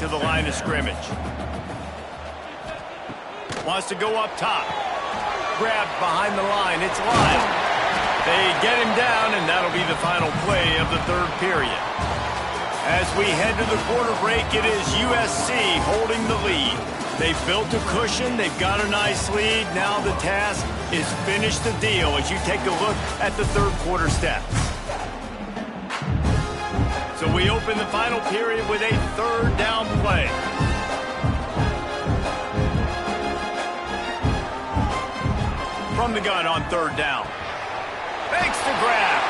the line of scrimmage. Wants to go up top. Grabbed behind the line. It's Lyle. They get him down, and that'll be the final play of the third period. As we head to the quarter break, it is USC holding the lead. They've built a cushion. They've got a nice lead. Now the task is finish the deal as you take a look at the third quarter stats. So we open the final period with a third down play. From the gun on third down. Makes the grab.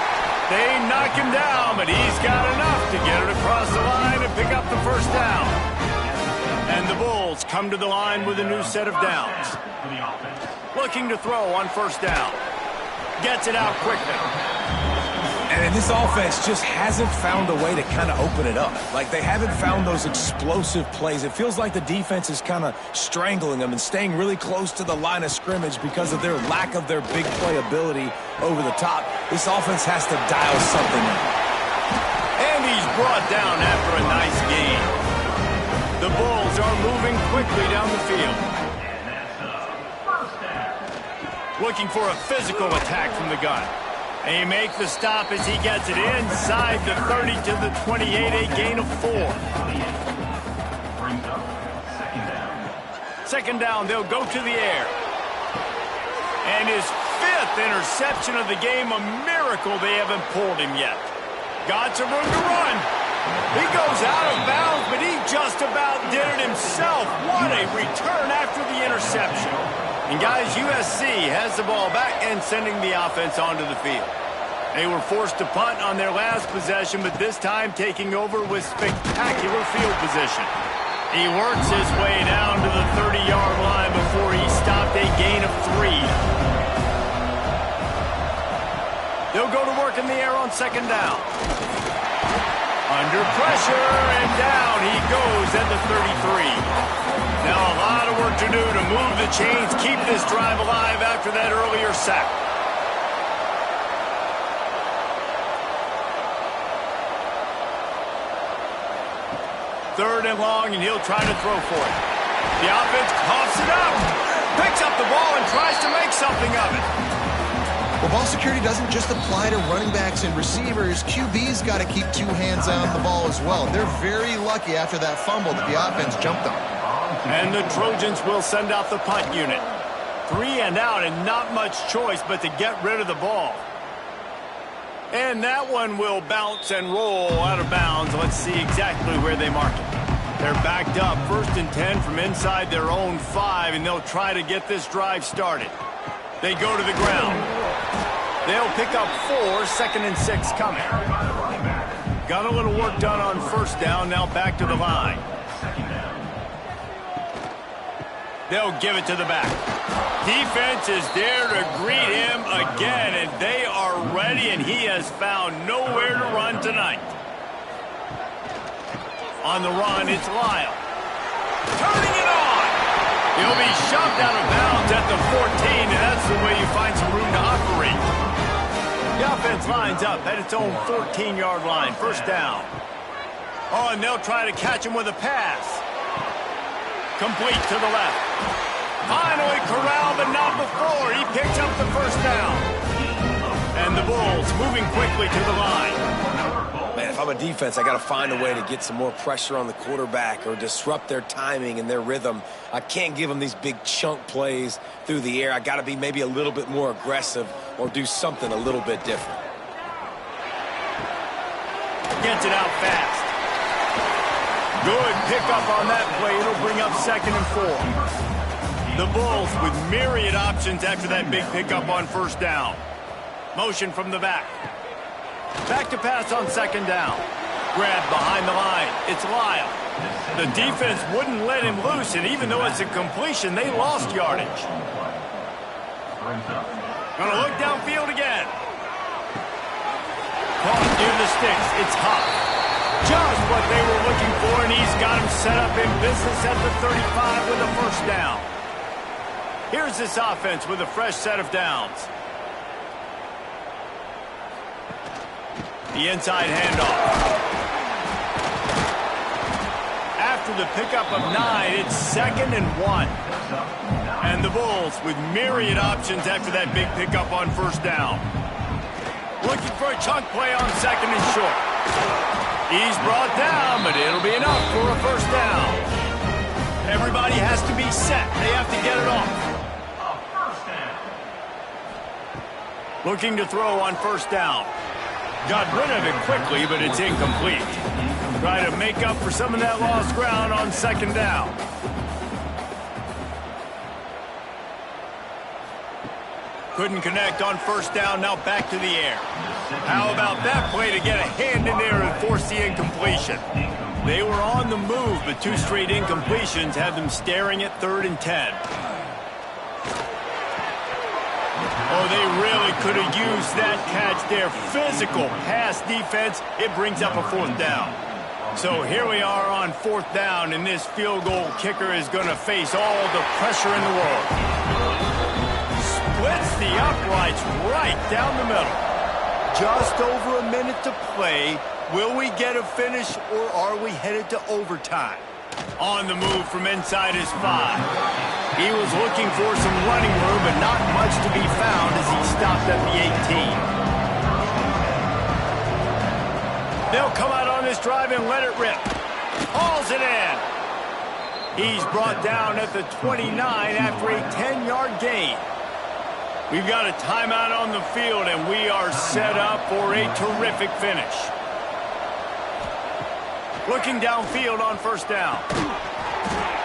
They knock him down, but he's got enough to get it across the line and pick up the first down. And the Bulls come to the line with a new set of downs. Looking to throw on first down. Gets it out quickly. And this offense just hasn't found a way to kind of open it up. Like, they haven't found those explosive plays. It feels like the defense is kind of strangling them and staying really close to the line of scrimmage because of their lack of their big play ability over the top. This offense has to dial something in. And he's brought down after a nice gain. The Bulls are moving quickly down the field. Looking for a physical attack from the gun. And he makes the stop as he gets it inside the 30 to the 28, a gain of 4. Second down, they'll go to the air. And his 5th interception of the game, a miracle they haven't pulled him yet. Got some room to run. He goes out of bounds, but he just about did it himself. What a return after the interception. And guys, USC has the ball back and sending the offense onto the field. They were forced to punt on their last possession, but this time taking over with spectacular field position. He works his way down to the 30-yard line before he stopped a gain of 3. They'll go to work in the air on second down. Under pressure, and down he goes at the 33. Now a lot of work to do to move the chains, keep this drive alive after that earlier sack. Third and long, and he'll try to throw for it. The offense coughs it up, picks up the ball, and tries to make something of it. Well, ball security doesn't just apply to running backs and receivers. QB's got to keep 2 hands on the ball as well. They're very lucky after that fumble that the offense jumped on. And the Trojans will send out the punt unit. 3 and out, and not much choice but to get rid of the ball. And that one will bounce and roll out of bounds. Let's see exactly where they mark it. They're backed up, 1st and 10 from inside their own 5, and they'll try to get this drive started. They go to the ground. They'll pick up 4, 2nd and 6 coming. Got a little work done on first down, now back to the line. They'll give it to the back. Defense is there to greet him again, and they are ready, and he has found nowhere to run tonight. On the run, it's Lyle. Turning it on! He'll be shoved out of bounds at the 14, and that's the way you find some room to operate. The offense lines up at its own 14-yard line, first down. Oh, and they'll try to catch him with a pass. Complete to the left. Finally corralled, but not before. He picks up the first down. And the Bulls moving quickly to the line. Man, if I'm a defense, I got to find a way to get some more pressure on the quarterback or disrupt their timing and their rhythm. I can't give them these big chunk plays through the air. I got to be maybe a little bit more aggressive or do something a little bit different. Gets it out fast. Good pickup on that play. It'll bring up 2nd and 4. The Bulls with myriad options after that big pickup on first down. Motion from the back. Back to pass on second down. Grab behind the line. It's Lyle. The defense wouldn't let him loose, and even though it's a completion, they lost yardage. Gonna look downfield again. Caught near the sticks. It's Huff. Just what they were looking for, and he's got him set up in business at the 35 with a first down. Here's this offense with a fresh set of downs. The inside handoff. After after the pickup of 9, it's 2nd and 1. And the Bulls with myriad options after that big pickup on 1st down. Looking for a chunk play on 2nd and short. He's brought down, but it'll be enough for a 1st down. Everybody has to be set. They have to get it off. Looking to throw on 1st down. Got rid of it quickly, but it's incomplete. Try to make up for some of that lost ground on 2nd down. Couldn't connect on 1st down, now back to the air. How about that play to get a hand in there and force the incompletion? They were on the move, but 2 straight incompletions have them staring at 3rd and 10. Oh, they really could have used that catch there. Physical pass defense. It brings up a 4th down. So here we are on 4th down, and this field goal kicker is going to face all the pressure in the world. Splits the uprights right down the middle. Just over a minute to play. Will we get a finish, or are we headed to overtime? On the move from inside his 5. He was looking for some running room, but not much to be found as he stopped at the 18. They'll come out on this drive and let it rip. Hauls it in. He's brought down at the 29 after a 10-yard gain. We've got a timeout on the field, and we are set up for a terrific finish. Looking downfield on 1st down.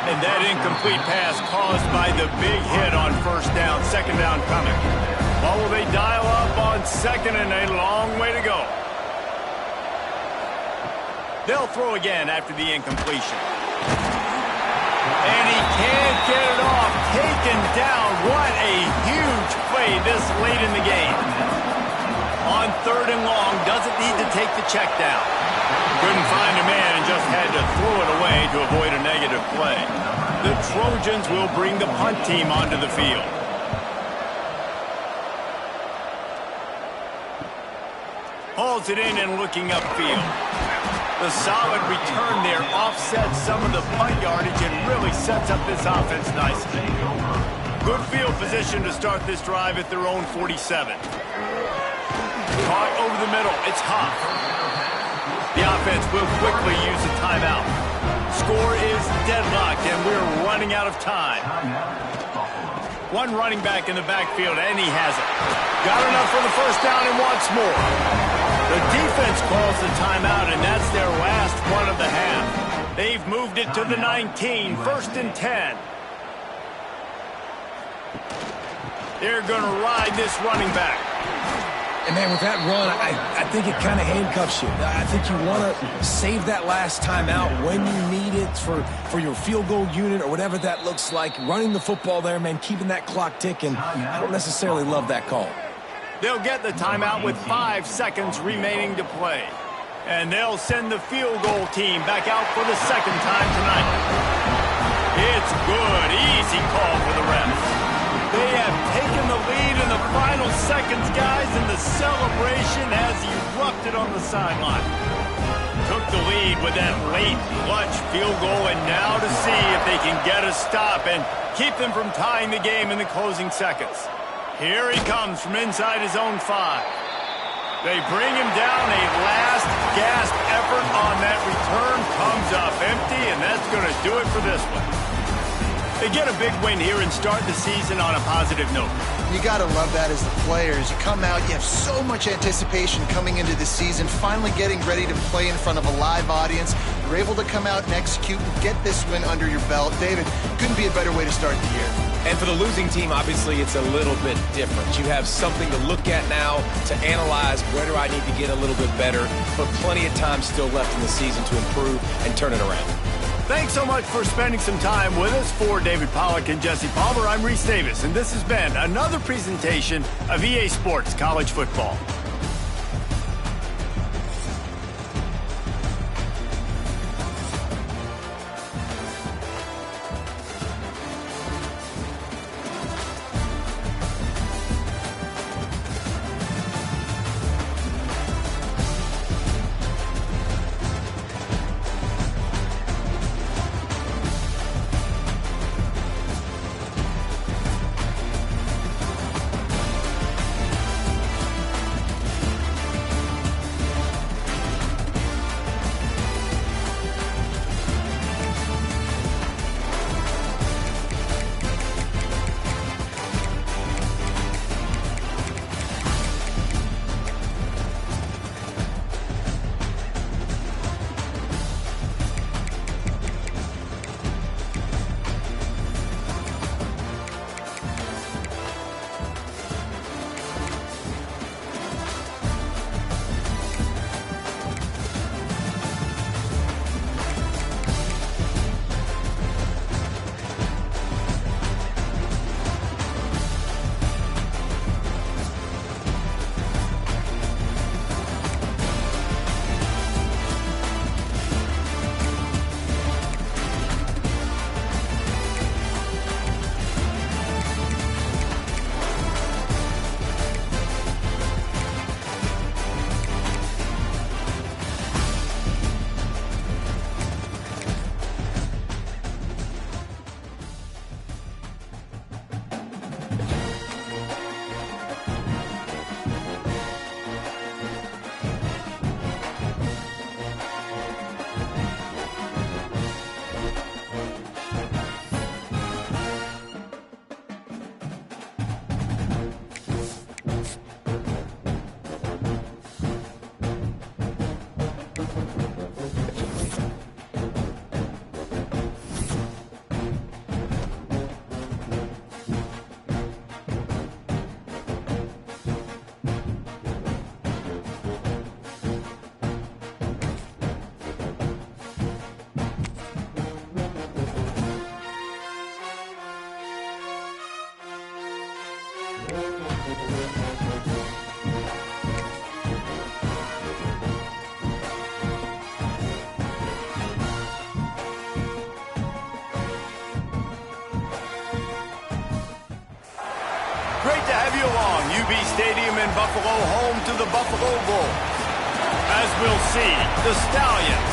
And that incomplete pass caused by the big hit on 1st down. 2nd down coming. Well, will they dial up on 2nd, and a long way to go. They'll throw again after the incompletion. And he can't get it off. Taken down. What a huge play this late in the game. On 3rd and long, doesn't need to take the check down. Couldn't find a man and just had to throw it away to avoid a negative play. The Trojans will bring the punt team onto the field. Hauls it in and looking upfield. The solid return there offsets some of the punt yardage and really sets up this offense nicely. Good field position to start this drive at their own 47. Caught over the middle. It's Huff. The offense will quickly use a timeout. Score is deadlocked, and we're running out of time. One running back in the backfield, and he has it. Got enough for the 1st down and wants more. The defense calls the timeout, and that's their last one of the half. They've moved it to the 19, 1st and 10. They're going to ride this running back. And, man, with that run, I think it kind of handcuffs you. I think you want to save that last timeout when you need it for your field goal unit or whatever that looks like. Running the football there, man, keeping that clock ticking. I don't necessarily love that call. They'll get the timeout with 5 seconds remaining to play. And they'll send the field goal team back out for the 2nd time tonight. It's good. Easy call for the refs. They have taken the lead in the final seconds, guys, and the celebration has erupted on the sideline. Took the lead with that late clutch field goal, and now to see if they can get a stop and keep them from tying the game in the closing seconds. Here he comes from inside his own 5. They bring him down. A last gasp effort on that return comes up empty, and that's going to do it for this one. They get a big win here and start the season on a positive note. You got to love that as the players. You come out, you have so much anticipation coming into the season, finally getting ready to play in front of a live audience. You're able to come out and execute and get this win under your belt. David, couldn't be a better way to start the year. And for the losing team, obviously, it's a little bit different. You have something to look at now to analyze where do I need to get a little bit better, but plenty of time still left in the season to improve and turn it around. Thanks so much for spending some time with us. For David Pollack and Jesse Palmer, I'm Reese Davis, and this has been another presentation of EA Sports College Football. along UB Stadium in Buffalo, home to the Buffalo Bulls. As we'll see, the Stallions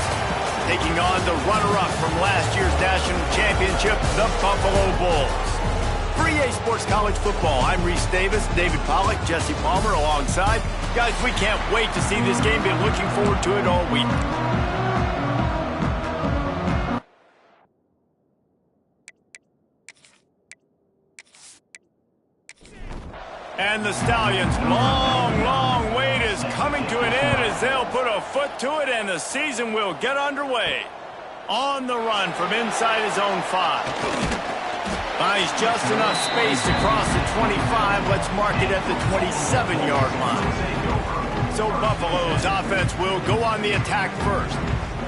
taking on the runner-up from last year's national championship, the Buffalo Bulls. For EA Sports College Football, I'm Reese Davis, David Pollack, Jesse Palmer alongside. Guys, we can't wait to see this game. Been looking forward to it all week. And the Stallions' long wait is coming to an end as they'll put a foot to it and the season will get underway. On the run from inside his own 5. Finds just enough space to cross the 25. Let's mark it at the 27-yard line. So Buffalo's offense will go on the attack first.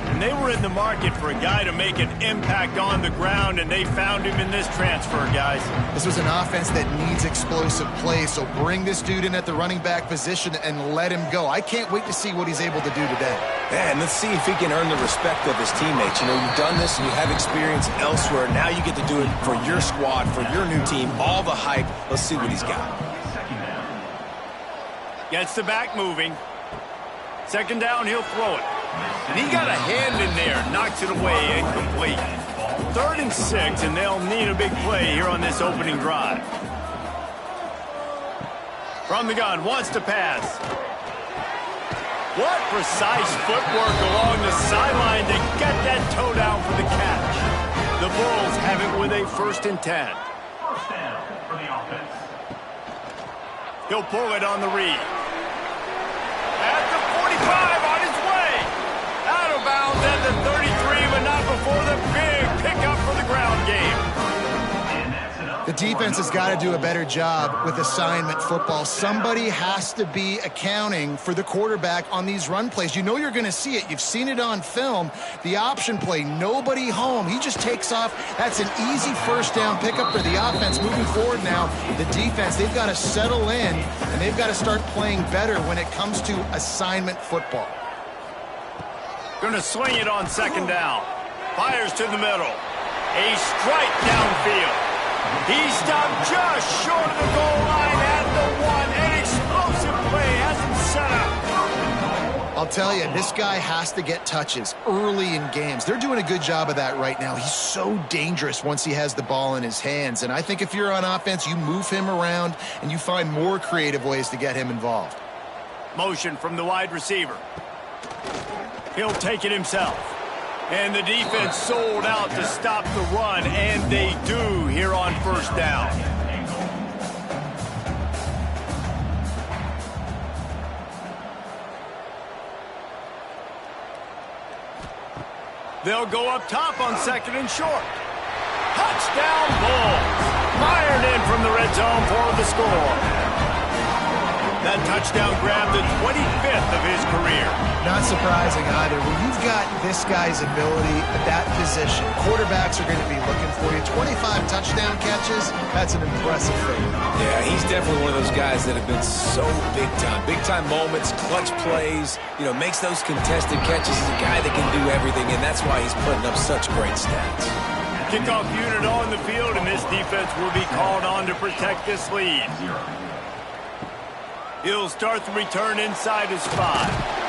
And they were in the market for a guy to make an impact on the ground, and they found him in this transfer, guys. This was an offense that needs explosive plays, so bring this dude in at the running back position and let him go. I can't wait to see what he's able to do today. Yeah, and let's see if he can earn the respect of his teammates. You know, you've done this and you have experience elsewhere. Now you get to do it for your squad, for your new team, all the hype. Let's see what he's got. Gets the back moving. Second down, he'll throw it. And he got a hand in there, knocks it away, incomplete. 3rd and 6, and they'll need a big play here on this opening drive. From the gun, wants to pass. What precise footwork along the sideline to get that toe down for the catch. The Bulls have it with a 1st and 10. First down for the offense. He'll pull it on the read. At the 45, on his way. Out of bounds at the 33, but not before the big pickup for the ground game. The defense has got to do a better job with assignment football. Somebody has to be accounting for the quarterback on these run plays. You know you're going to see it. You've seen it on film. The option play, nobody home. He just takes off. That's an easy 1st down pickup for the offense. Moving forward now, the defense, they've got to settle in, and they've got to start playing better when it comes to assignment football. Going to swing it on 2nd down. Fires to the middle. A strike downfield. He stopped just short of the goal line at the 1. An explosive play has him set up. I'll tell you, this guy has to get touches early in games. They're doing a good job of that right now. He's so dangerous once he has the ball in his hands. And I think if you're on offense, you move him around and you find more creative ways to get him involved. Motion from the wide receiver. He'll take it himself. And the defense sold out to stop the run, and they do here on 1st down. They'll go up top on 2nd and short. Touchdown Bulls. Fired in from the red zone for the score. That touchdown grabbed the 25th of his career. Not surprising either. When you've got this guy's ability at that position, quarterbacks are going to be looking for you. 25 touchdown catches, that's an impressive thing. Yeah, he's definitely one of those guys that have been so big time. Big time moments, clutch plays, you know, makes those contested catches. He's a guy that can do everything, and that's why he's putting up such great stats. Kickoff unit on the field, and this defense will be called on to protect this lead. He'll start the return inside his 5.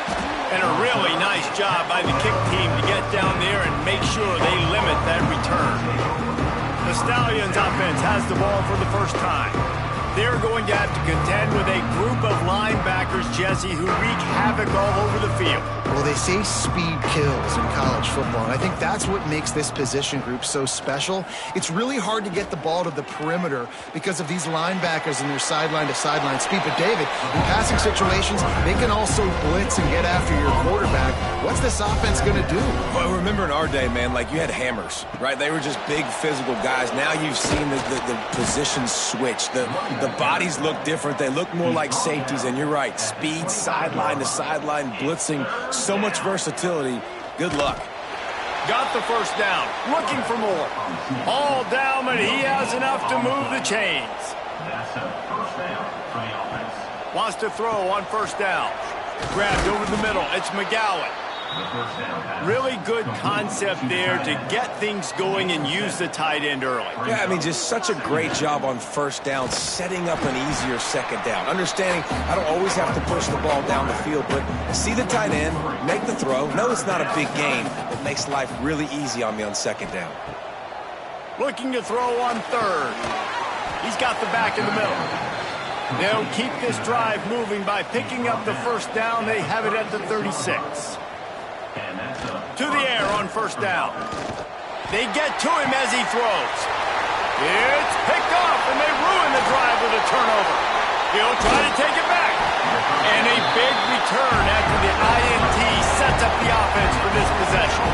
And a really nice job by the kick team to get down there and make sure they limit that return. The Stallions offense has the ball for the first time. They're going to have to contend with a group of linebackers, Jesse, who wreak havoc all over the field. Well, they say speed kills in college football, and I think that's what makes this position group so special. It's really hard to get the ball to the perimeter because of these linebackers and their sideline-to-sideline speed. But, David, in passing situations, they can also blitz and get after your quarterback. What's this offense going to do? Well, remember in our day, man, like you had hammers, right? They were just big physical guys. Now you've seen the positions switch. The bodies look different. They look more like safeties, and you're right. Speed, sideline to sideline, blitzing, so much versatility. Good luck. Got the 1st down. Looking for more. All down, but he has enough to move the chains. That's a 1st down for the offense. Wants to throw on 1st down. Grabbed over the middle. It's McGowan. The first down pass. Really good concept there to get things going and use the tight end early. Yeah, I mean, just such a great job on first down, setting up an easier second down. Understanding I don't always have to push the ball down the field, but see the tight end, make the throw. No, it's not a big gain. It makes life really easy on me on second down. Looking to throw on third. He's got the back in the middle. They'll keep this drive moving by picking up the first down. They have it at the 36. And that's To the air on first down. They get to him as he throws. It's picked off, and they ruin the drive with a turnover. He'll try to take it back. And a big return after the INT sets up the offense for this possession.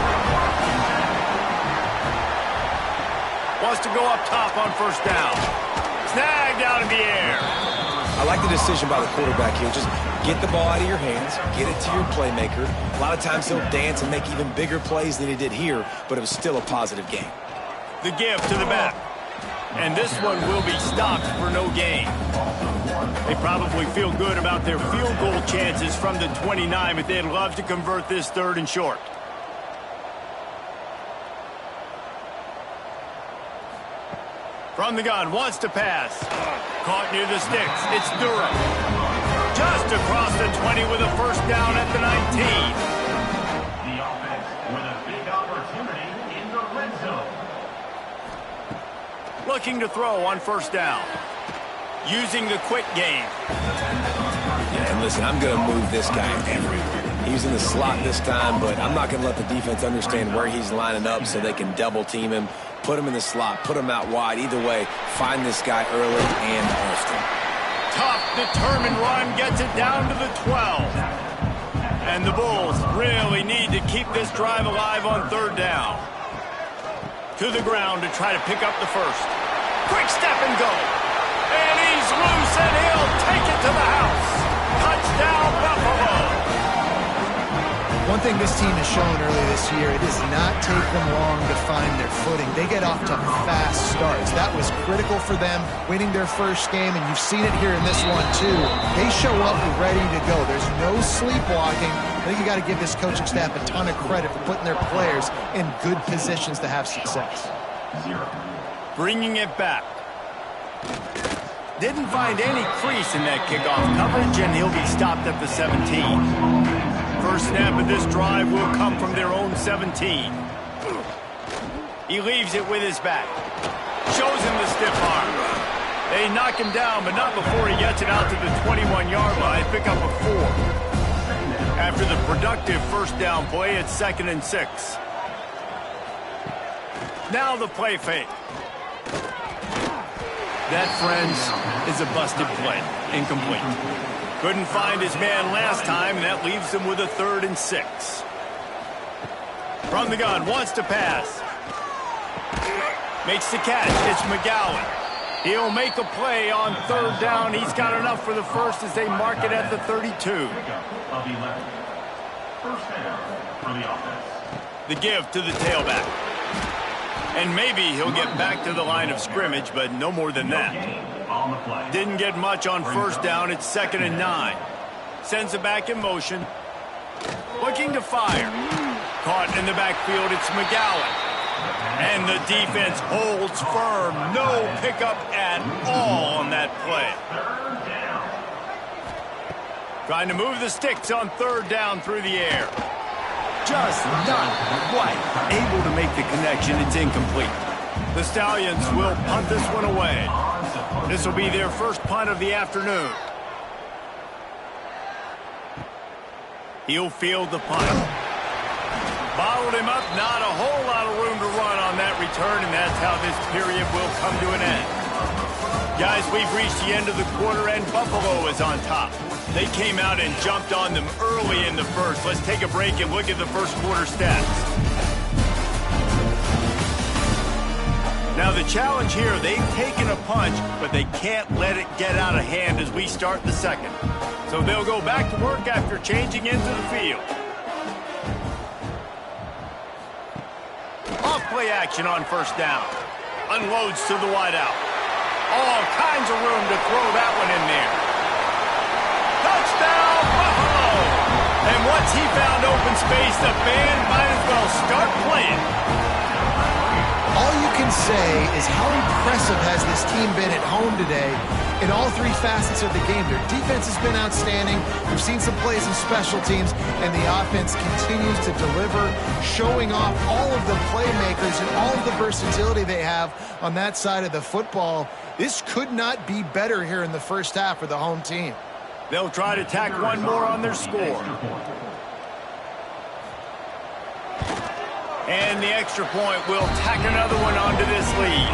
Wants to go up top on first down. Snagged out in the air. I like the decision by the quarterback here. Just get the ball out of your hands, get it to your playmaker. A lot of times he'll dance and make even bigger plays than he did here, but it was still a positive game. The give to the back. And this one will be stopped for no gain. They probably feel good about their field goal chances from the 29, but they'd love to convert this third and short. From the gun, wants to pass. Caught near the sticks. It's Durham. Just across the 20 with a first down at the 19. the offense with a big opportunity in the red zone. Looking to throw on first down. Using the quick game. Yeah, and listen, I'm going to move this guy everywhere. He's in the slot this time, but I'm not going to let the defense understand where he's lining up so they can double team him, put him in the slot, put him out wide. Either way, find this guy early and often. Tough, determined run gets it down to the 12. And the Bulls really need to keep this drive alive on third down. To the ground to try to pick up the first. Quick step and go. And he's loose, and he'll take it to the house. Touchdown, Buffalo. One thing this team has shown early this year, it does not take them long to find their footing. They get off to fast starts. That was critical for them, winning their first game, and you've seen it here in this one, too. They show up ready to go. There's no sleepwalking. I think you got to give this coaching staff a ton of credit for putting their players in good positions to have success. Bringing it back. Didn't find any crease in that kickoff coverage, and he'll be stopped at the 17. First snap of this drive will come from their own 17. He leaves it with his back. Shows him the stiff arm. They knock him down, but not before he gets it out to the 21-yard line. Pick up a 4. After the productive first down play, it's 2nd and 6. Now the play fake. That, friends, is a busted play. Incomplete. Couldn't find his man last time, and that leaves him with a 3rd and 6. From the gun, wants to pass. Makes the catch. It's McGowan. He'll make a play on third down. He's got enough for the first as they mark it at the 32. Of 11. First down for the offense. The give to the tailback. And maybe he'll get back to the line of scrimmage, but no more than that. On the play. Didn't get much on first down. It's 2nd and 9. Sends it back in motion. Looking to fire. Caught in the backfield. It's McGowan. And the defense holds firm. No pickup at all on that play. Third down. Trying to move the sticks on third down through the air. Just not quite able to make the connection. It's incomplete. The Stallions will punt this one away. This will be their first punt of the afternoon. He'll field the punt. Bottled him up, not a whole lot of room to run on that return, and that's how this period will come to an end. Guys, we've reached the end of the quarter, and Buffalo is on top. They came out and jumped on them early in the first. Let's take a break and look at the first quarter stats. Now, the challenge here, they've taken a punch, but they can't let it get out of hand as we start the second. So they'll go back to work after changing into the field. Off-play action on first down. Unloads to the wideout. All kinds of room to throw that one in there. Touchdown, Buffalo! And once he found open space, the band might as well start playing. All you can say is how impressive has this team been at home today in all three facets of the game. Their defense has been outstanding. We've seen some plays in special teams, and the offense continues to deliver, showing off all of the playmakers and all of the versatility they have on that side of the football. This could not be better here in the first half for the home team. They'll try to tack one more on their score. And the extra point will tack another one onto this lead.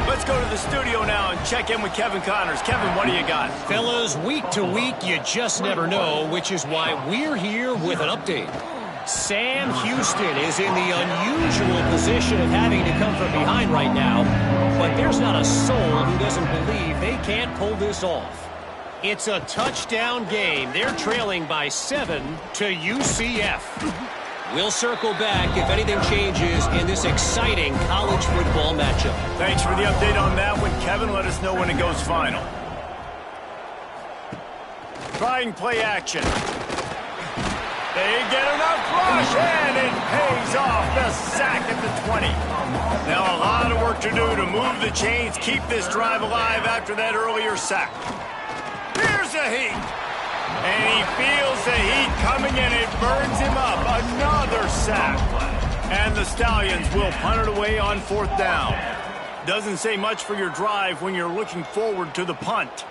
Let's go to the studio now and check in with Kevin Connors. Kevin, what do you got? Fellas, week to week, you just never know, which is why we're here with an update. Sam Houston is in the unusual position of having to come from behind right now, but there's not a soul who doesn't believe they can't pull this off. It's a touchdown game. They're trailing by 7 to UCF. We'll circle back if anything changes in this exciting college football matchup. Thanks for the update on that one, Kevin. Let us know when it goes final. Trying play action. They get enough rush, and it pays off the sack at the 20. Now a lot of work to do to move the chains, keep this drive alive after that earlier sack. Here's the heat. And he feels the heat coming in. It burns him up. Another sack. And the Stallions will punt it away on 4th down. Doesn't say much for your drive when you're looking forward to the punt.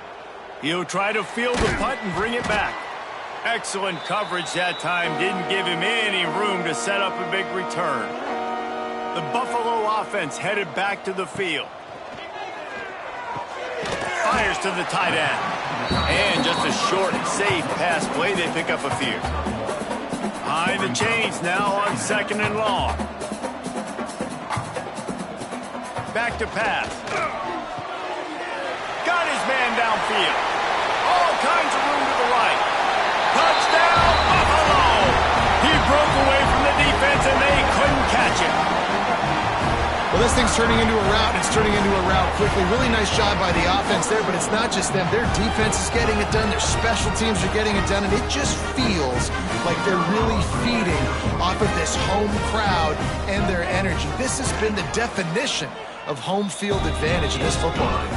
He'll try to field the punt and bring it back. Excellent coverage that time. Didn't give him any room to set up a big return. The Buffalo offense headed back to the field. Fires to the tight end. And just a short, safe pass play. They pick up a few. Behind the chains now on 2nd and long. Back to pass. Got his man downfield. All kinds of room to the right. Touchdown, Buffalo! He broke away from the defense, and they couldn't catch him. Well, this thing's turning into a rout, and it's turning into a rout quickly. Really nice job by the offense there, but it's not just them. Their defense is getting it done. Their special teams are getting it done, and it just feels like they're really feeding off of this home crowd and their energy. This has been the definition of home field advantage in this football game.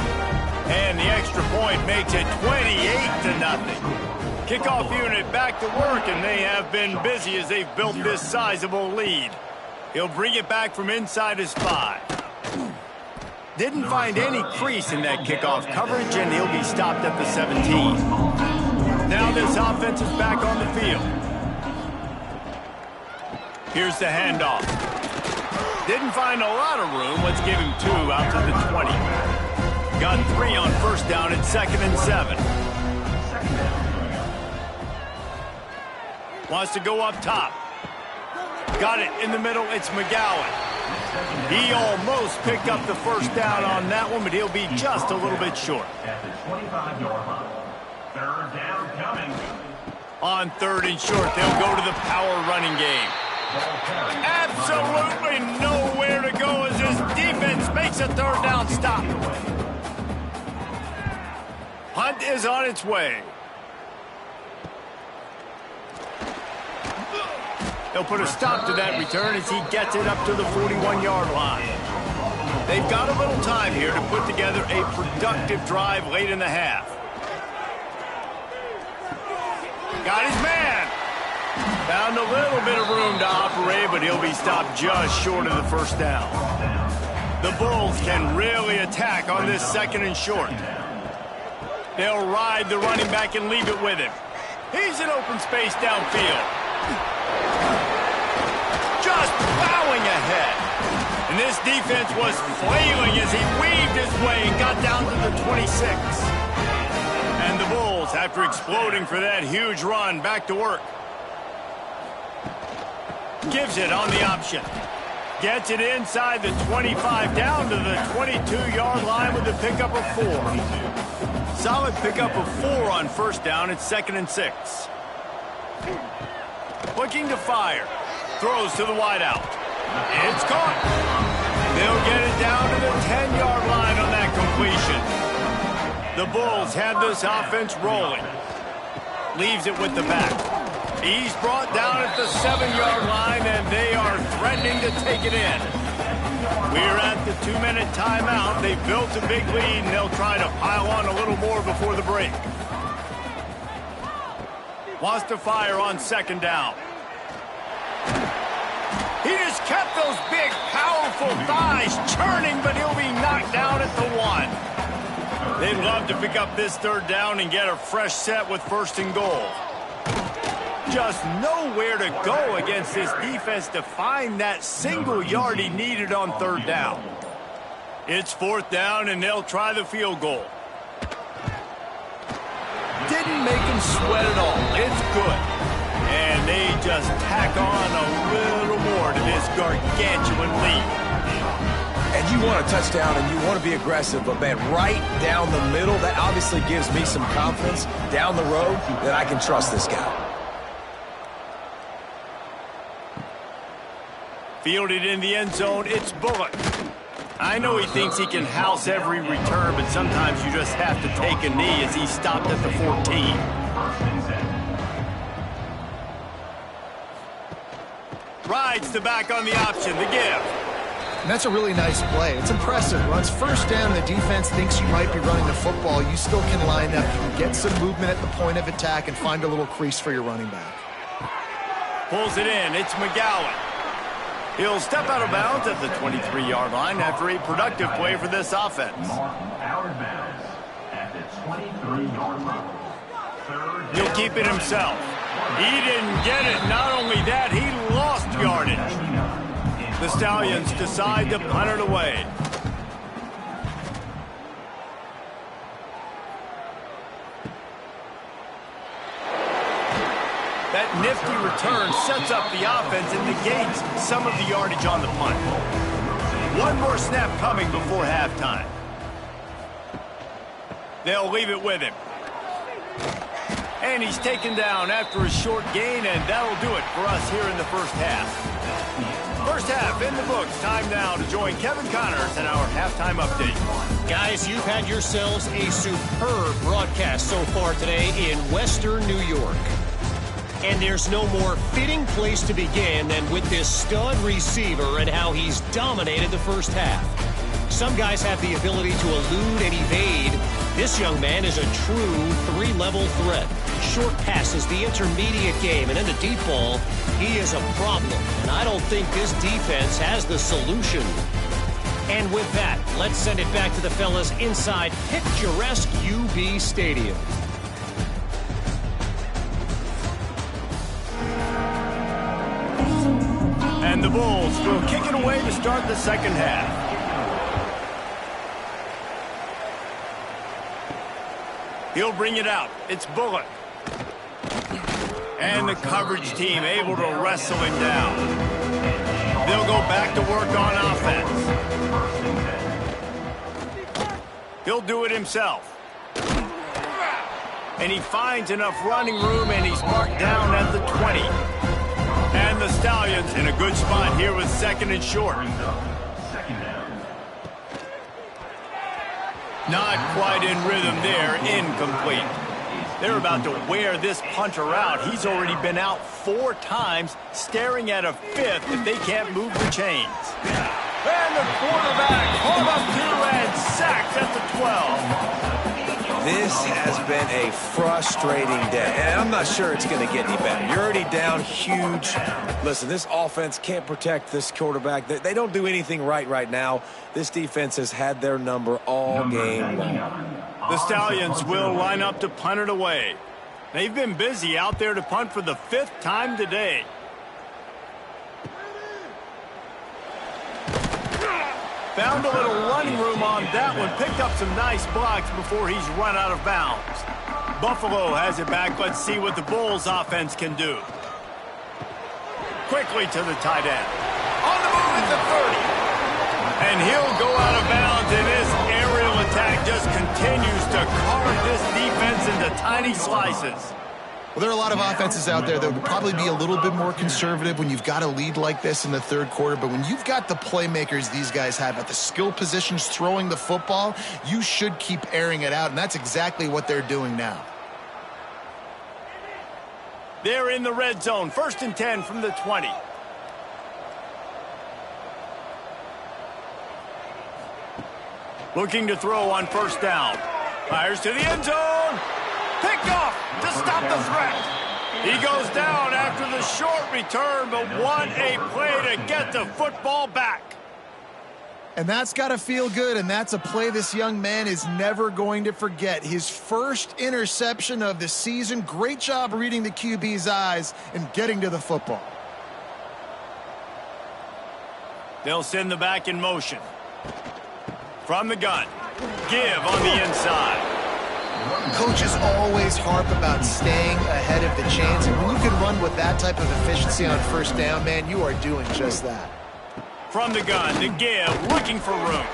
And the extra point makes it 28-0. Kickoff unit back to work, and they have been busy as they've built this sizable lead. He'll bring it back from inside his 5. Didn't find any crease in that kickoff coverage, and he'll be stopped at the 17. Now this offense is back on the field. Here's the handoff. Didn't find a lot of room. Let's give him 2 out to the 20. Got 3 on 1st down at 2nd and 7. Wants to go up top. Got it in the middle. It's McGowan. He almost picked up the 1st down on that one, but he'll be just a little bit short. At the 25-yard line. 3rd down coming. On 3rd and short, they'll go to the power running game. Absolutely nowhere to go as his defense makes a 3rd down stop. Punt is on its way. They'll put a stop to that return as he gets it up to the 41-yard line. They've got a little time here to put together a productive drive late in the half. Got his man. Found a little bit of room to operate, but he'll be stopped just short of the 1st down. The Bulls can really attack on this 2nd and short. They'll ride the running back and leave it with him. He's in open space downfield. Just plowing ahead. And this defense was flailing as he weaved his way and got down to the 26. And the Bulls, after exploding for that huge run, back to work. Gives it on the option. Gets it inside the 25, down to the 22-yard line with the pickup of 4. Solid pickup of 4 on 1st down at 2nd and 6. Looking to fire. Throws to the wideout. It's caught. They'll get it down to the 10-yard line on that completion. The Bulls have this offense rolling. Leaves it with the back. He's brought down at the 7-yard line, and they are threatening to take it in. We're at the 2-minute timeout. They've built a big lead, and they'll try to pile on a little more before the break. Wants to fire on 2nd down. He just kept those big, powerful thighs churning, but he'll be knocked down at the 1. They'd love to pick up this 3rd down and get a fresh set with 1st and goal. Just nowhere to go against this defense to find that single yard he needed on 3rd down. It's 4th down, and they'll try the field goal. Didn't make him sweat at all. It's good. And they just tack on a little more to this gargantuan lead. And you want a touchdown and you want to be aggressive, but man, right down the middle, that obviously gives me some confidence down the road that I can trust this guy. Fielded in the end zone, it's Bullock. I know he thinks he can house every return, but sometimes you just have to take a knee as he stopped at the 14. Rides the back on the option, the give. And that's a really nice play. It's impressive. Once 1st down, the defense thinks you might be running the football. You still can line up, get some movement at the point of attack, and find a little crease for your running back. Pulls it in. It's McGowan. He'll step out of bounds at the 23-yard line after a productive play for this offense. Out of bounds at the 23-yard line. He'll keep it himself. He didn't get it. Not only that, he lost yardage. The Stallions decide to punt it away. That nifty return sets up the offense and negates some of the yardage on the punt. One more snap coming before halftime. They'll leave it with him. And he's taken down after a short gain, and that'll do it for us here in the 1st half. 1st half in the books. Time now to join Kevin Connors in our halftime update. Guys, you've had yourselves a superb broadcast so far today in Western New York. And there's no more fitting place to begin than with this stud receiver and how he's dominated the 1st half. Some guys have the ability to elude and evade. This young man is a true 3-level threat. Short passes, the intermediate game, and in the deep ball, he is a problem. And I don't think this defense has the solution. And with that, let's send it back to the fellas inside picturesque UB Stadium. And the Bulls will kick it away to start the 2nd half. He'll bring it out. It's Bullock. And the coverage team able to wrestle him down. They'll go back to work on offense. He'll do it himself. And he finds enough running room, and he's marked down at the 20. And the Stallions in a good spot here with 2nd and short. Not quite in rhythm there, incomplete. They're about to wear this punter out. He's already been out 4 times, staring at a 5th if they can't move the chains. And the quarterback hauled up 2 and sacked at the 12. This has been a frustrating day, and I'm not sure it's going to get any better. You're already down huge. Listen, this offense can't protect this quarterback. They don't do anything right now. This defense has had their number all game long. The Stallions will line up to punt it away. They've been busy out there to punt for the 5th time today. Found a little running room on that one. Picked up some nice blocks before he's run out of bounds. Buffalo has it back. Let's see what the Bulls offense can do. Quickly to the tight end. On the move at the 30. And he'll go out of bounds, and this aerial attack just continues to carve this defense into tiny slices. Well, there are a lot of offenses out there that would probably be a little bit more conservative when you've got a lead like this in the 3rd quarter. But when you've got the playmakers these guys have at the skill positions throwing the football, you should keep airing it out. And that's exactly what they're doing now. They're in the red zone. 1st and 10 from the 20. Looking to throw on 1st down. Fires to the end zone. Picked off to stop the threat. He goes down after the short return, but what a play to get the football back. And that's got to feel good, and that's a play this young man is never going to forget. His first interception of the season. Great job reading the QB's eyes and getting to the football. They'll send the back in motion. From the gun. Give on the inside. Coaches always harp about staying ahead of the chains, and when you can run with that type of efficiency on 1st down, man, you are doing just that. From the gun, the give, looking for room.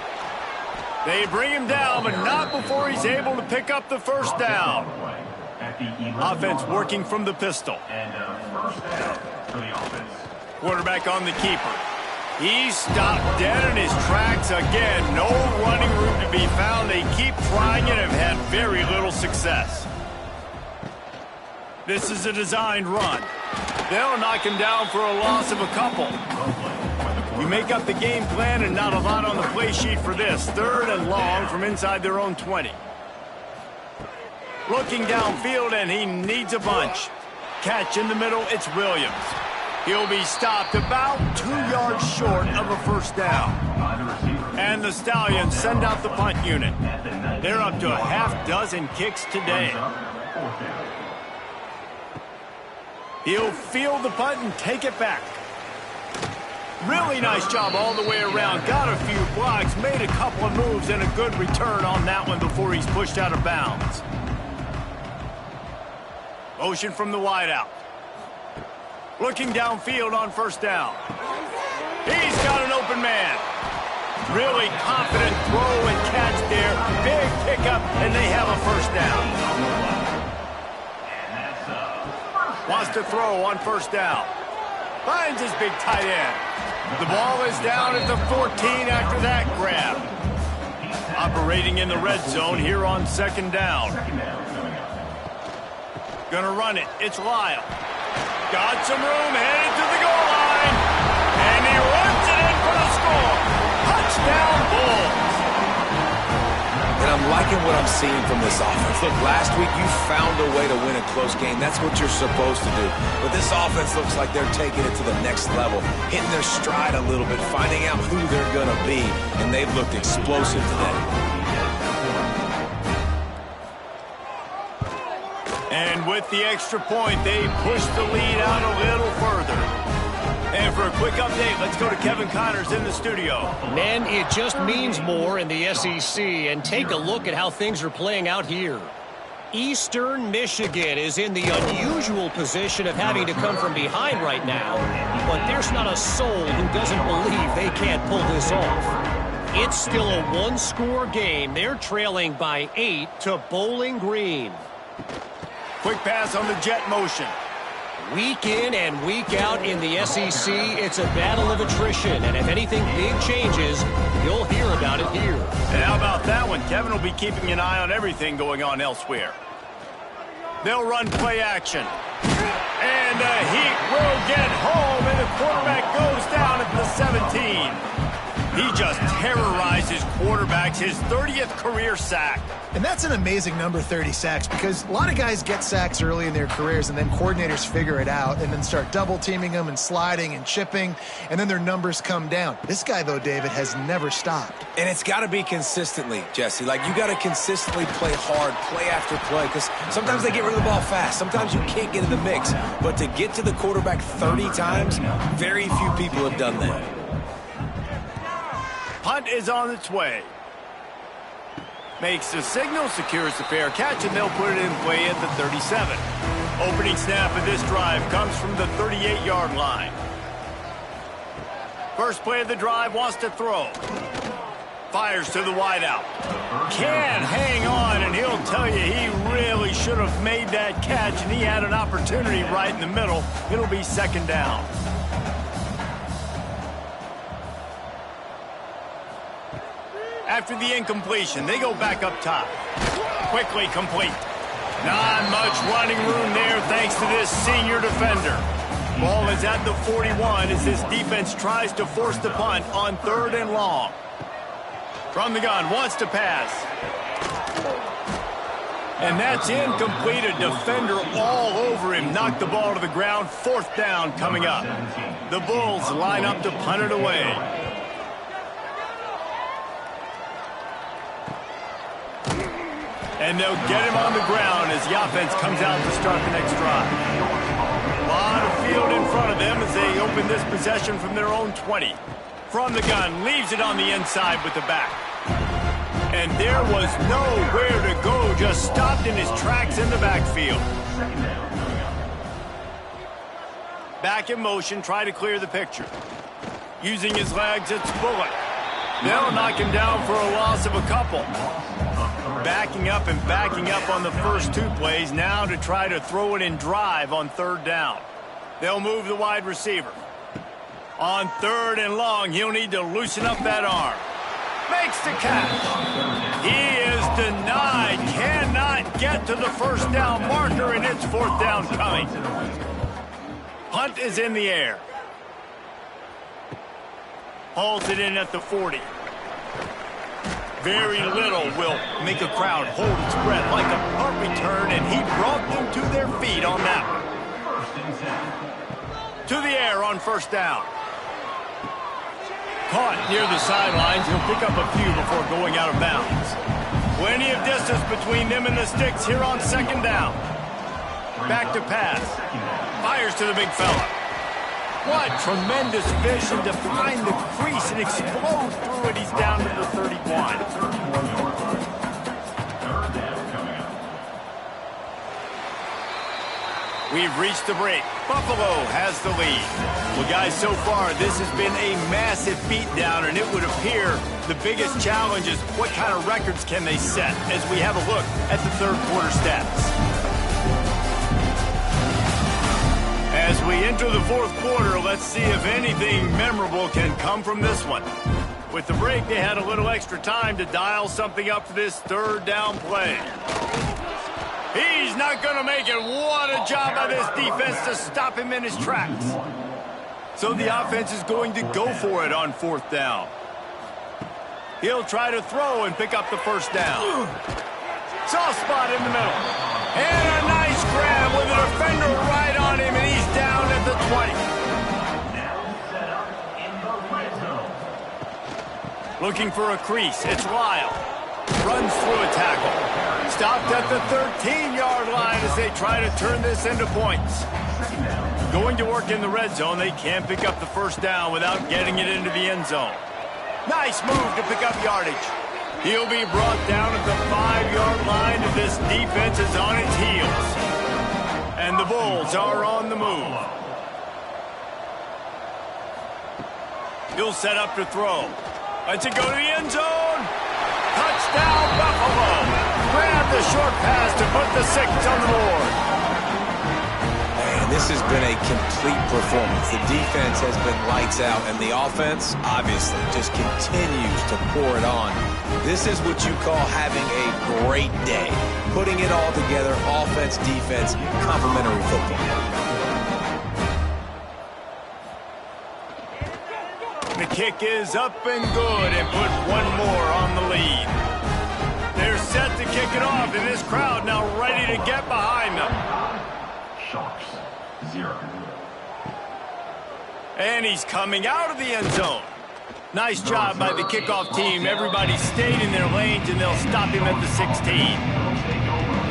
They bring him down, but not before he's able to pick up the 1st down. Offense working from the pistol. And 1st down for the offense. Quarterback on the keeper. He's stopped dead in his tracks again. No running room to be found. They keep trying it and have had very little success. This is a designed run. They'll knock him down for a loss of a couple. You make up the game plan and not a lot on the play sheet for this. 3rd and long from inside their own 20. Looking downfield, and he needs a bunch. Catch in the middle, it's Williams. He'll be stopped about 2 yards short of a 1st down. And the Stallions send out the punt unit. They're up to a half-dozen kicks today. He'll field the punt and take it back. Really nice job all the way around. Got a few blocks, made a couple of moves, and a good return on that one before he's pushed out of bounds. Motion from the wideout. Looking downfield on 1st down. He's got an open man. Really confident throw and catch there. Big pickup, and they have a 1st down. Wants to throw on 1st down. Finds his big tight end. The ball is down at the 14 after that grab. Operating in the red zone here on 2nd down. Gonna run it. It's Lyle. Got some room, headed to the goal line. And he runs it in for the score. Touchdown, Bulls. And I'm liking what I'm seeing from this offense. Look, last week you found a way to win a close game. That's what you're supposed to do. But this offense looks like they're taking it to the next level, hitting their stride a little bit, finding out who they're going to be. And they've looked explosive today. And with the extra point, they push the lead out a little further. And for a quick update, let's go to Kevin Connors in the studio. Men, it just means more in the SEC, and take a look at how things are playing out here. Eastern Michigan is in the unusual position of having to come from behind right now, but there's not a soul who doesn't believe they can't pull this off. It's still a one-score game. They're trailing by 8 to Bowling Green. Quick pass on the jet motion. Week in and week out in the SEC, it's a battle of attrition, and if anything big changes, you'll hear about it here. And how about that one? Kevin will be keeping an eye on everything going on elsewhere. They'll run play action. And the Heat will get home, and the quarterback goes down at the 17. He just terrorizes quarterbacks, his 30th career sack. And that's an amazing number, 30 sacks, because a lot of guys get sacks early in their careers, and then coordinators figure it out and then start double-teaming them and sliding and chipping, and then their numbers come down. This guy, though, David, has never stopped. And it's got to be consistently, Jesse. Like, you got to consistently play hard, play after play, because sometimes they get rid of the ball fast. Sometimes you can't get in the mix. But to get to the quarterback 30 times, very few people have done that. Punt is on its way. Makes the signal, secures the fair catch, and they'll put it in play at the 37. Opening snap of this drive comes from the 38-yard line. First play of the drive, wants to throw. Fires to the wideout. Can hang on, and he'll tell you he really should have made that catch, and he had an opportunity right in the middle. It'll be 2nd down. After the incompletion, they go back up top. Quickly complete. Not much running room there thanks to this senior defender. Ball is at the 41 as this defense tries to force the punt on 3rd and long. From the gun, wants to pass. And that's incomplete. A defender all over him. Knocked the ball to the ground. 4th down coming up. The Bulls line up to punt it away. And they'll get him on the ground as the offense comes out to start the next drive. A lot of field in front of them as they open this possession from their own 20. From the gun, leaves it on the inside with the back. And there was nowhere to go, just stopped in his tracks in the backfield. Back in motion, try to clear the picture. Using his legs, it's Bullock. They'll knock him down for a loss of a couple. Backing up and backing up on the first 2 plays, now to try to throw it in drive on 3rd down. They'll move the wide receiver. On 3rd and long, he'll need to loosen up that arm. Makes the catch. He is denied. Cannot get to the 1st down marker, and it's 4th down coming. Punt is in the air. Hauls it in at the 40. Very little will make a crowd hold its breath like a punt return, and he brought them to their feet on that one. To the air on 1st down. Caught near the sidelines. He'll pick up a few before going out of bounds. Plenty of distance between them and the sticks here on 2nd down. Back to pass. Fires to the big fella. What tremendous vision to find the crease and explode through it. He's down to the 31. We've reached the break. Buffalo has the lead. Well, guys, so far, this has been a massive beatdown, and it would appear the biggest challenge is what kind of records can they set as we have a look at the 3rd quarter stats. As we enter the 4th quarter, let's see if anything memorable can come from this one. With the break, they had a little extra time to dial something up for this 3rd down play. He's not going to make it. What a job by this defense to stop him in his tracks. So the offense is going to go for it on 4th down. He'll try to throw and pick up the 1st down. Soft spot in the middle. And a nice grab with a defender right on him, and he's down at the 20. Now set up in the red zone. Looking for a crease. It's Lyle. Runs through a tackle. Stopped at the 13-yard line as they try to turn this into points. Going to work in the red zone. They can't pick up the 1st down without getting it into the end zone. Nice move to pick up yardage. He'll be brought down at the 5-yard line as this defense is on its heels. And the Bulls are on the move. He'll set up to throw. Lets it go to the end zone. Touchdown, Buffalo. Grab the short pass to put the 6 on the board. Man, this has been a complete performance. The defense has been lights out, and the offense, obviously, just continues to pour it on. This is what you call having a great day. Putting it all together, offense, defense, complementary football. The kick is up and good and put one more on the lead. They're set to kick it off, and this crowd now ready to get behind them. Sharks, 0. And he's coming out of the end zone. Nice job by the kickoff team. Everybody stayed in their lanes, and they'll stop him at the 16.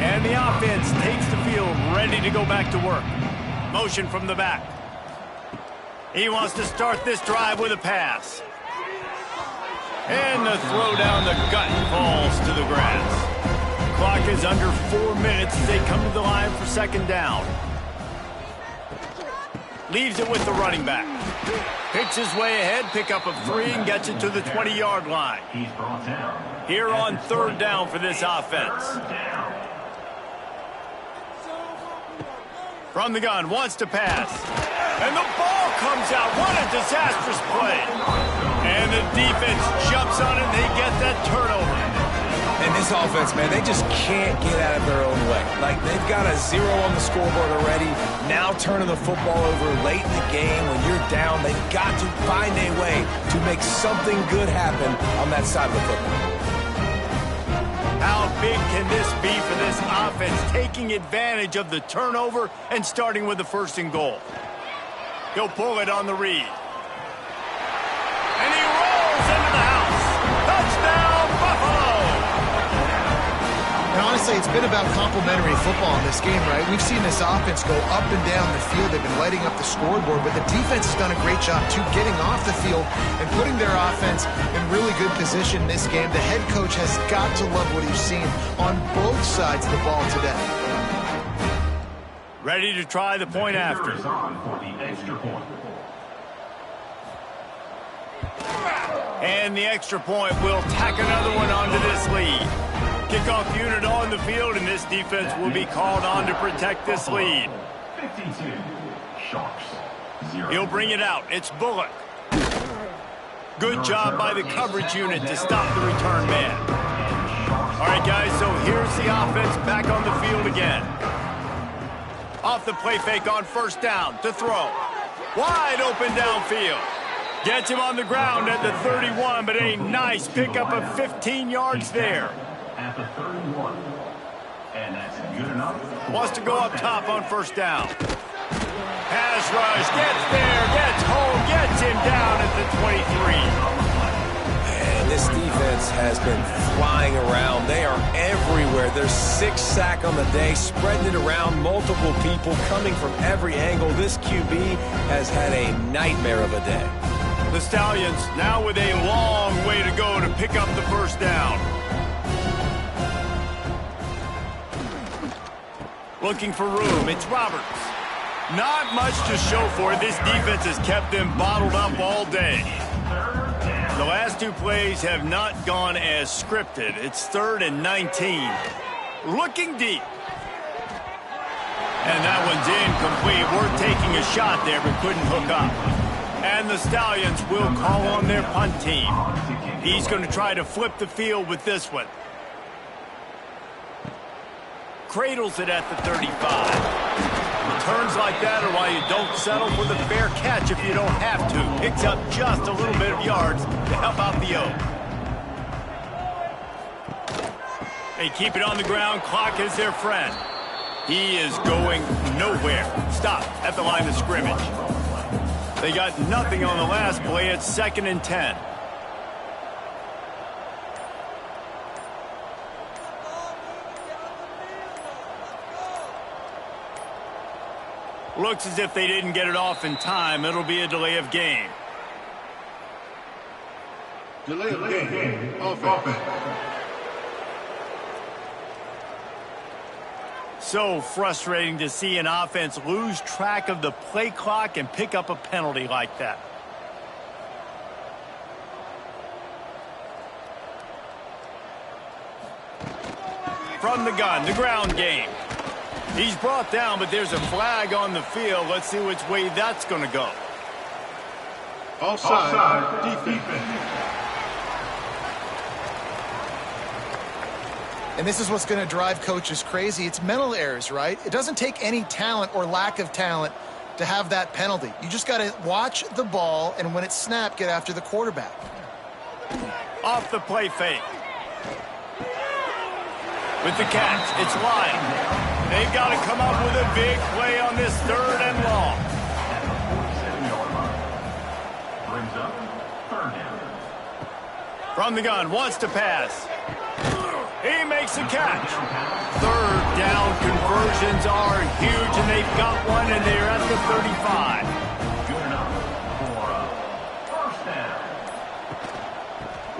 And the offense takes the field, ready to go back to work. Motion from the back. He wants to start this drive with a pass. And the throw down the gut falls to the grass. Clock is under 4 minutes as they come to the line for 2nd down. Leaves it with the running back. Picks his way ahead, pick up of 3, and gets it to the 20-yard line. He's brought down. Here on 3rd down for this offense. From the gun, wants to pass. And the ball comes out. What a disastrous play. And the defense jumps on it, and they get that turnover. And this offense, man, they just can't get out of their own way. Like, they've got a 0 on the scoreboard already. Now turning the football over late in the game when you're down, they've got to find a way to make something good happen on that side of the football. How big can this be for this offense, taking advantage of the turnover and starting with the 1st and goal? He'll pull it on the read. And he rolls into the house. Touchdown, Buffalo! And honestly, it's been about complementary football in this game, right? We've seen this offense go up and down the field. They've been lighting up the scoreboard, but the defense has done a great job, too, getting off the field and putting their offense in really good position in this game. The head coach has got to love what he's seen on both sides of the ball today. Ready to try the point after. And the extra point will tack another one onto this lead. Kickoff unit on the field, and this defense will be called on to protect this lead. 52, Sharks, 0. He'll bring it out. It's Bullock. Good job by the coverage unit to stop the return man. All right, guys, so here's the offense back on the field again. Off the play fake on 1st down to throw. Wide open downfield. Gets him on the ground at the 31, but a nice pickup of 15 yards there. At the 31. And that's good enough. Wants to go up top on 1st down. Pass rush, gets there, gets home, gets him down at the 23. And this defense has been flying around. They are everywhere. There's 6 sacks on the day, spreading it around, multiple people coming from every angle. This QB has had a nightmare of a day. The Stallions now with a long way to go to pick up the 1st down. Looking for room, it's Roberts. Not much to show for it. This defense has kept them bottled up all day. The last 2 plays have not gone as scripted. It's 3rd and 19. Looking deep. And that one's incomplete. Worth taking a shot there, but couldn't hook up. And the Stallions will call on their punt team. He's going to try to flip the field with this one. Cradles it at the 35. Returns like that are why you don't settle for the fair catch if you don't have to. Picks up just a little bit of yards to help out the O. They keep it on the ground. Clock is their friend. He is going nowhere. Stop at the line of scrimmage. They got nothing on the last play. It's 2nd and 10. Looks as if they didn't get it off in time. It'll be a delay of game. Delay of game. Offense. So frustrating to see an offense lose track of the play clock and pick up a penalty like that. From the gun, the ground game. He's brought down, but there's a flag on the field. Let's see which way that's going to go. Offside. Defense. And this is what's going to drive coaches crazy. It's mental errors, right? It doesn't take any talent or lack of talent to have that penalty. You just got to watch the ball, and when it's snapped, get after the quarterback. Off the play fake. With the catch, it's Lyon. They've got to come up with a big play on this 3rd and long. Brings up 3rd down. From the gun, wants to pass. He makes a catch. 3rd down conversions are huge, and they've got one, and they're at the 35. Good enough for a 1st down.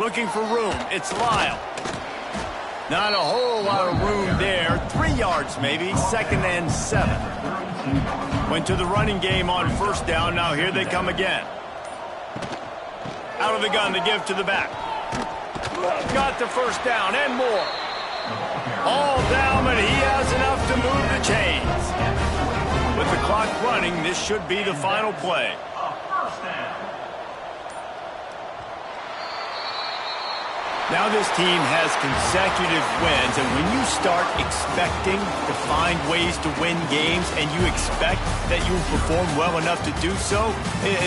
Looking for room, it's Lyle. Not a whole lot of room there. 3 yards maybe, 2nd and 7. Went to the running game on 1st down. Now here they come again. Out of the gun to give to the back. Got the 1st down and more. All down, but he has enough to move the chains. With the clock running, this should be the final play. Now this team has consecutive wins, and when you start expecting to find ways to win games and you expect that you will perform well enough to do so,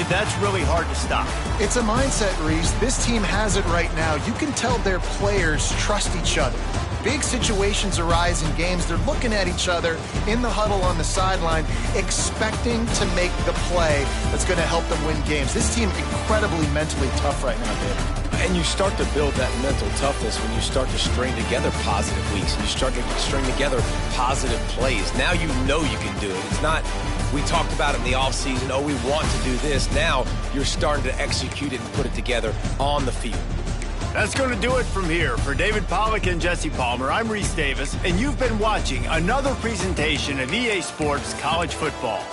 that's really hard to stop. It's a mindset, Reese. This team has it right now. You can tell their players trust each other. Big situations arise in games. They're looking at each other in the huddle on the sideline, expecting to make the play that's going to help them win games. This team incredibly mentally tough right now, David. And you start to build that mental toughness when you start to string together positive weeks. And you start to string together positive plays. Now you know you can do it. It's not, we talked about it in the offseason, oh, we want to do this. Now you're starting to execute it and put it together on the field. That's going to do it from here. For David Pollack and Jesse Palmer, I'm Reese Davis, and you've been watching another presentation of EA Sports College Football.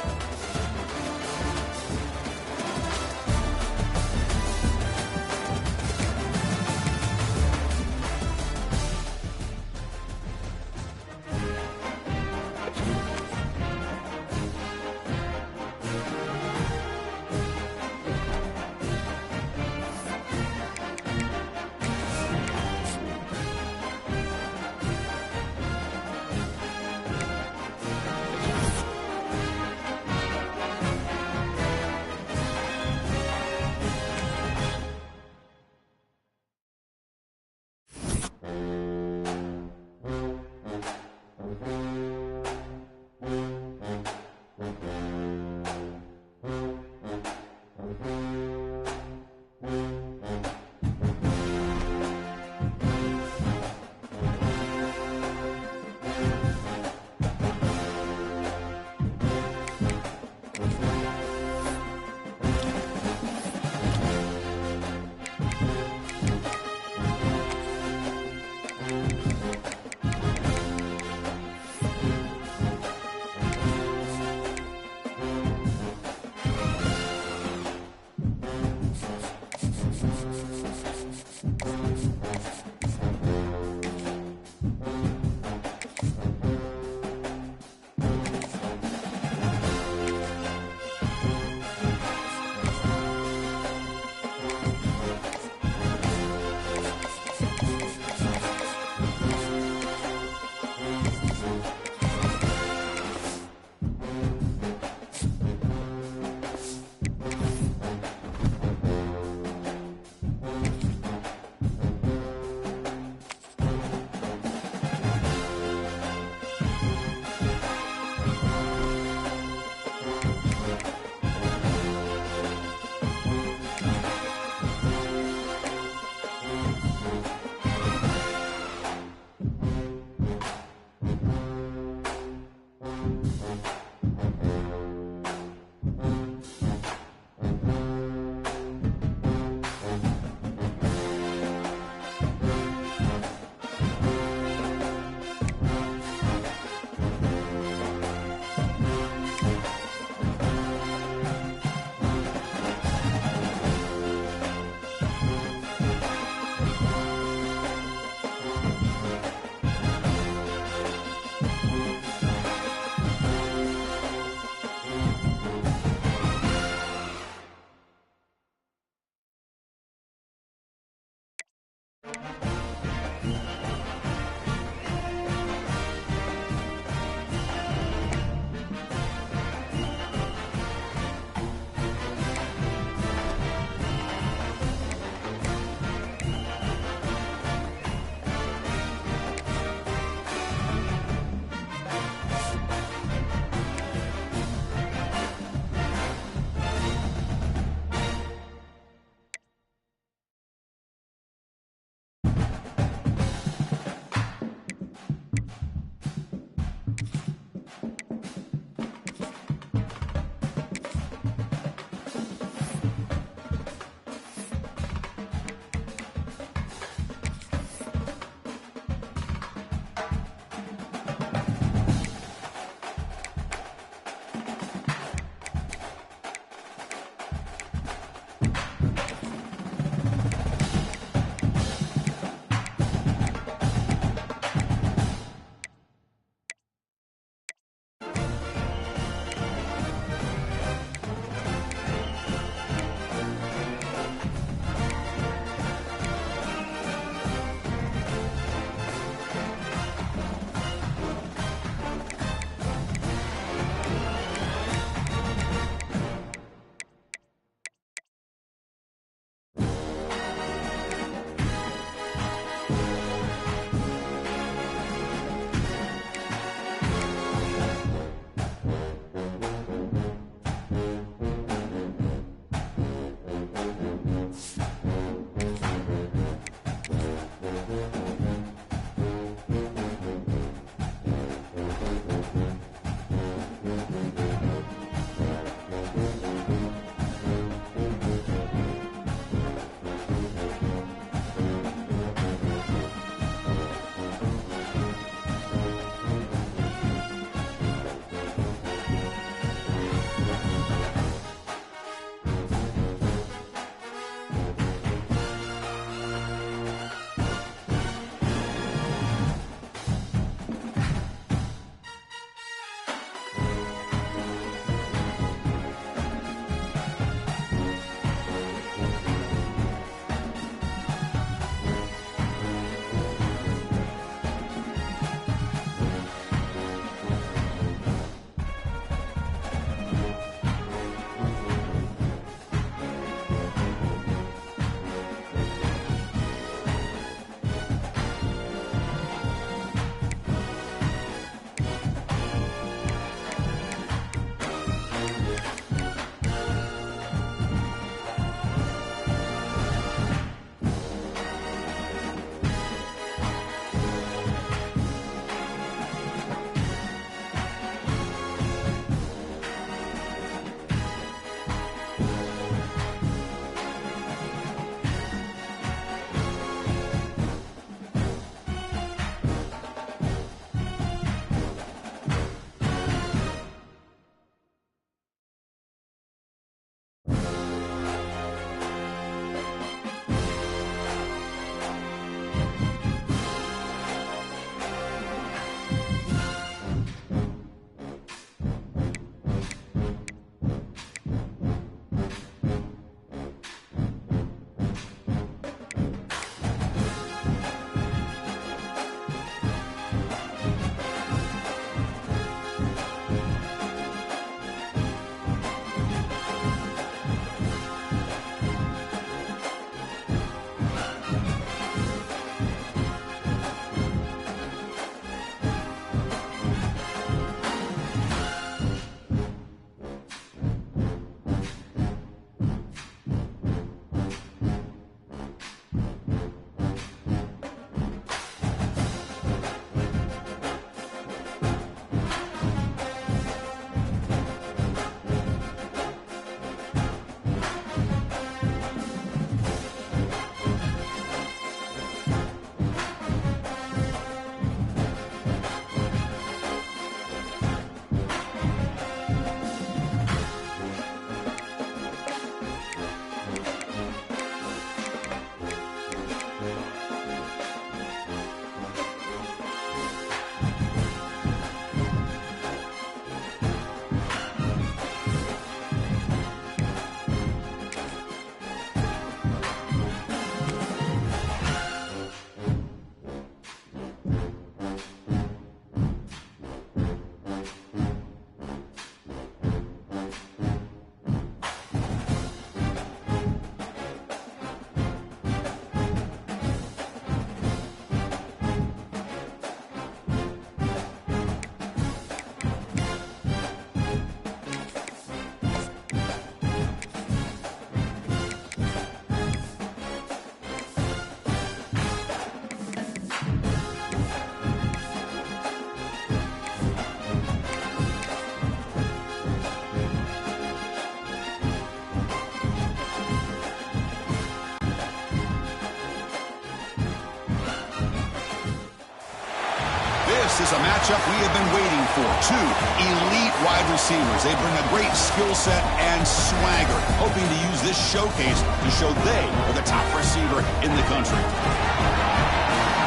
This is a matchup we have been waiting for. Two elite wide receivers. They bring a great skill set and swagger, hoping to use this showcase to show they are the top receiver in the country.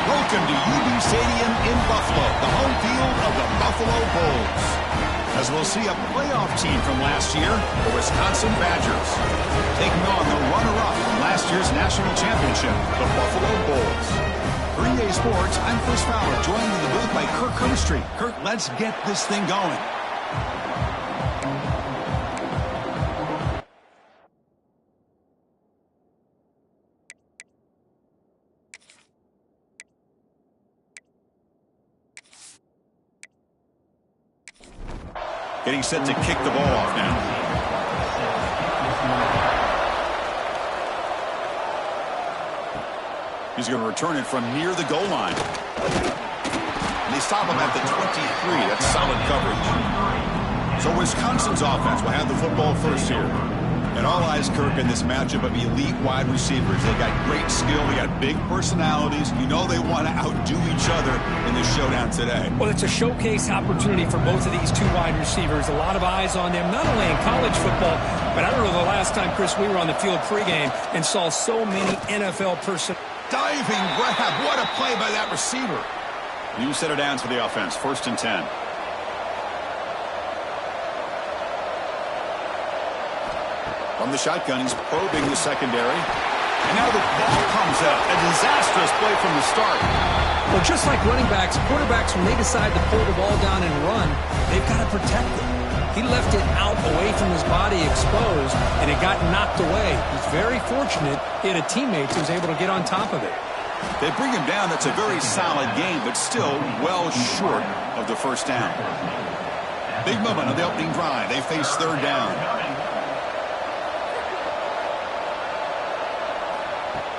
Welcome to UB Stadium in Buffalo, the home field of the Buffalo Bulls. As we'll see a playoff team from last year, the Wisconsin Badgers, taking on the runner-up from last year's national championship, the Buffalo Bulls. 3A Sports, I'm Chris Fowler, joined in the booth by Kirk Hermstreet. Kirk, let's get this thing going. Getting set to kick the ball off now. He's going to return it from near the goal line. And they stop him at the 23. That's solid coverage. So Wisconsin's offense will have the football first here. And all eyes, Kirk, in this matchup of elite wide receivers. They got great skill. They got big personalities. You know they want to outdo each other in this showdown today. Well, it's a showcase opportunity for both of these two wide receivers. A lot of eyes on them, not only in college football, but I don't know the last time, Chris, we were on the field pregame and saw so many NFL personnel. Diving grab. What a play by that receiver. New set of downs for the offense. 1st and 10. From the shotgun, he's probing the secondary. And now the ball comes out. A disastrous play from the start. Well, just like running backs, quarterbacks, when they decide to pull the ball down and run, they've got to protect it. He left it out away from his body exposed, and it got knocked away. He's very fortunate he had a teammate who was able to get on top of it. They bring him down. That's a very solid game, but still well short of the first down. Big moment on the opening drive. They face 3rd down.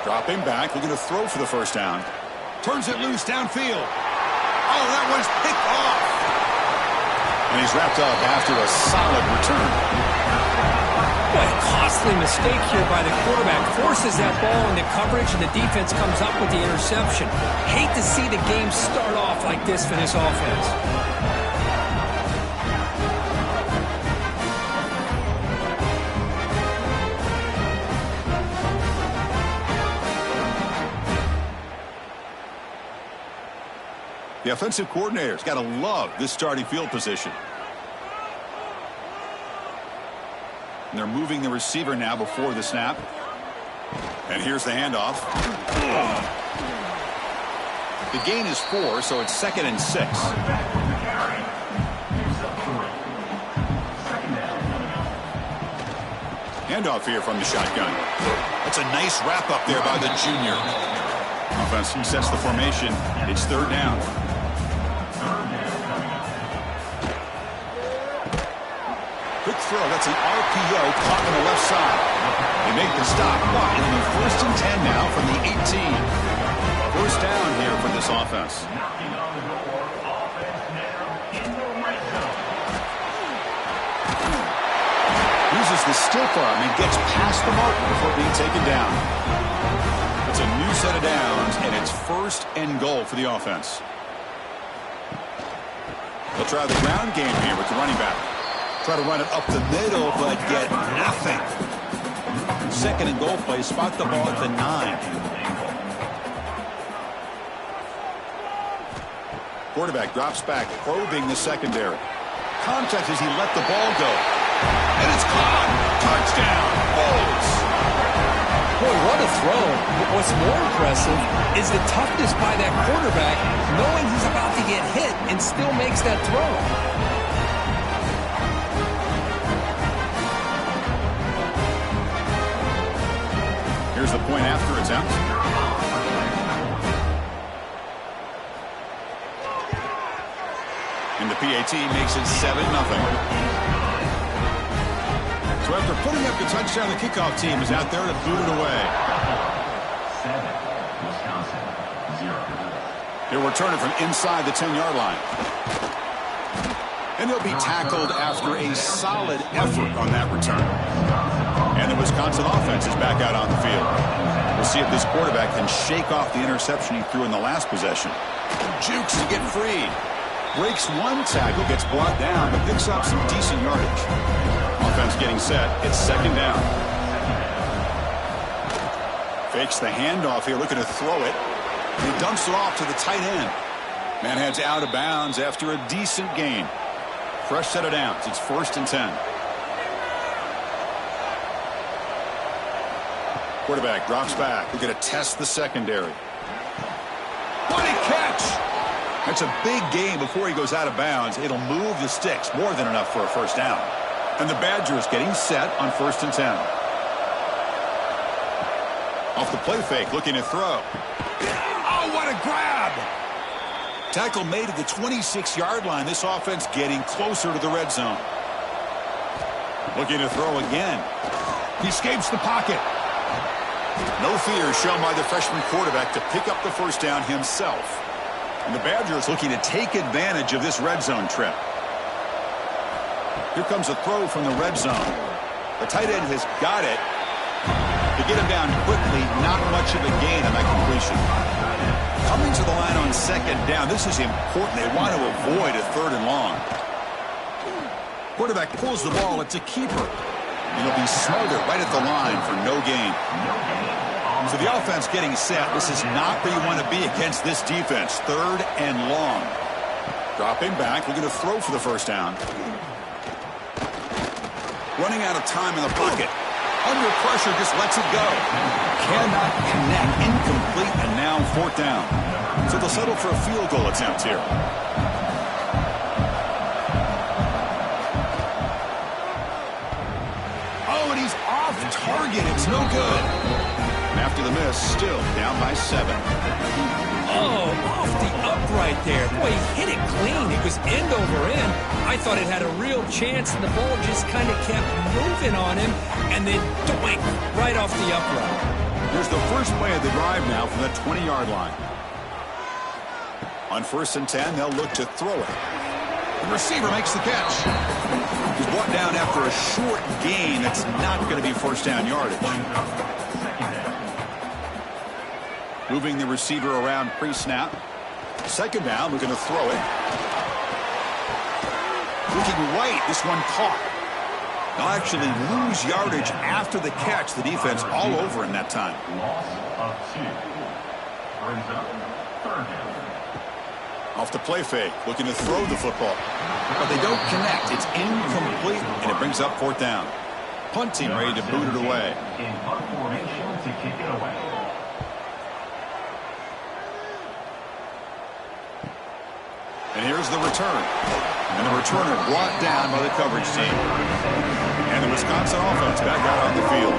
Dropping back, looking to throw for the first down. Turns it loose downfield. Oh, that one's picked off. And he's wrapped up after a solid return. What a costly mistake here by the quarterback. Forces that ball into coverage, and the defense comes up with the interception. Hate to see the game start off like this for this offense. The offensive coordinator's got to love this starting field position. And they're moving the receiver now before the snap. And here's the handoff. The gain is 4, so it's 2nd and 6. Handoff here from the shotgun. That's a nice wrap up there by the junior. Offense sets the formation. It's 3rd down. Quick throw. That's an RPO caught on the left side. They make the stop. But it'll be 1st and 10 now from the 18. 1st down here for this offense. Uses the stiff arm and gets past the mark before being taken down. It's a new set of downs, and it's 1st and goal for the offense. They'll try the ground game here with the running back. Try to run it up the middle, but get nothing. 2nd and goal play. Spot the ball at the 9. Quarterback drops back, probing the secondary. Contact as he let the ball go. And it's caught. Touchdown. Bulls. Boy, what a throw. But what's more impressive is the toughness by that quarterback, knowing he's about to get hit and still makes that throw. Here's the point after attempt. And the PAT makes it 7-0. So after putting up the touchdown, the kickoff team is out there to boot it away. 7, Wisconsin, 0. He'll return it from inside the 10-yard line. And he'll be tackled after a solid effort on that return. And the Wisconsin offense is back out on the field. We'll see if this quarterback can shake off the interception he threw in the last possession. Jukes to get freed. Breaks one tackle, gets brought down, but picks up some decent yardage. Offense getting set. It's 2nd down. Fakes the handoff here, looking to throw it. And he dumps it off to the tight end. Man heads out of bounds after a decent gain. Fresh set of downs. It's 1st and 10. Quarterback drops back. We're going to test the secondary. What a catch! That's a big gain before he goes out of bounds. It'll move the sticks. More than enough for a 1st down. And the Badgers getting set on 1st and 10. Off the play fake, looking to throw. Oh, what a grab! Tackle made at the 26-yard line. This offense getting closer to the red zone. Looking to throw again. He escapes the pocket. No fear shown by the freshman quarterback to pick up the first down himself. And the Badgers looking to take advantage of this red zone trip. Here comes a throw from the red zone. The tight end has got it. To get him down quickly, not much of a gain on that completion. Coming to the line on second down, this is important. They want to avoid a 3rd and long. Quarterback pulls the ball. It's a keeper. It'll be smothered right at the line for no gain. So the offense getting set. This is not where you want to be against this defense. 3rd and long. Dropping back. We're going to throw for the first down. Running out of time in the pocket. Under pressure, just lets it go. Cannot connect. Incomplete, and now 4th down. So they'll settle for a field goal attempt here. Oh, and he's off target. It's no good. And after the miss, still down by 7. Oh, off the upright there. Boy, he hit it clean. It was end over end. I thought it had a real chance, and the ball just kind of kept moving on him, and then doink, right off the upright. Here's the first play of the drive now from the 20-yard line. On 1st and 10, they'll look to throw it. The receiver makes the catch. He's brought down after a short gain. That's not going to be first down yardage. Moving the receiver around pre-snap. 2nd down, we're going to throw it. Looking right, this one caught. They'll actually lose yardage after the catch. The defense all over in that time. Loss of 2. Brings up 3rd down. Off the play fake, looking to throw the football. But they don't connect. It's incomplete, and it brings up 4th down. Punt team ready to boot it away. In punt formation to kick it away. And here's the return. And the returner brought down by the coverage team. And the Wisconsin offense back out on the field.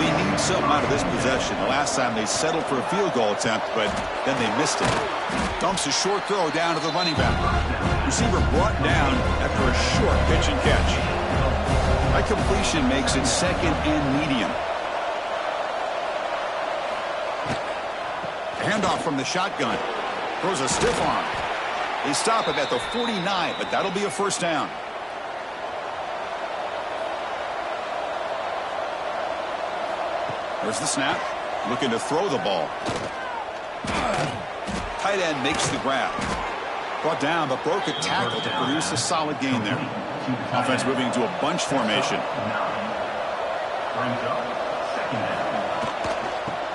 They need something out of this possession. The last time they settled for a field goal attempt, but then they missed it. Dumps a short throw down to the running back. Receiver brought down after a short pitch and catch. That completion makes it 2nd and medium. Handoff from the shotgun. Throws a stiff arm. They stop it at the 49, but that'll be a first down. There's the snap. Looking to throw the ball. Tight end makes the grab. Brought down, but broke a tackle to produce a solid gain there. Offense moving to a bunch formation.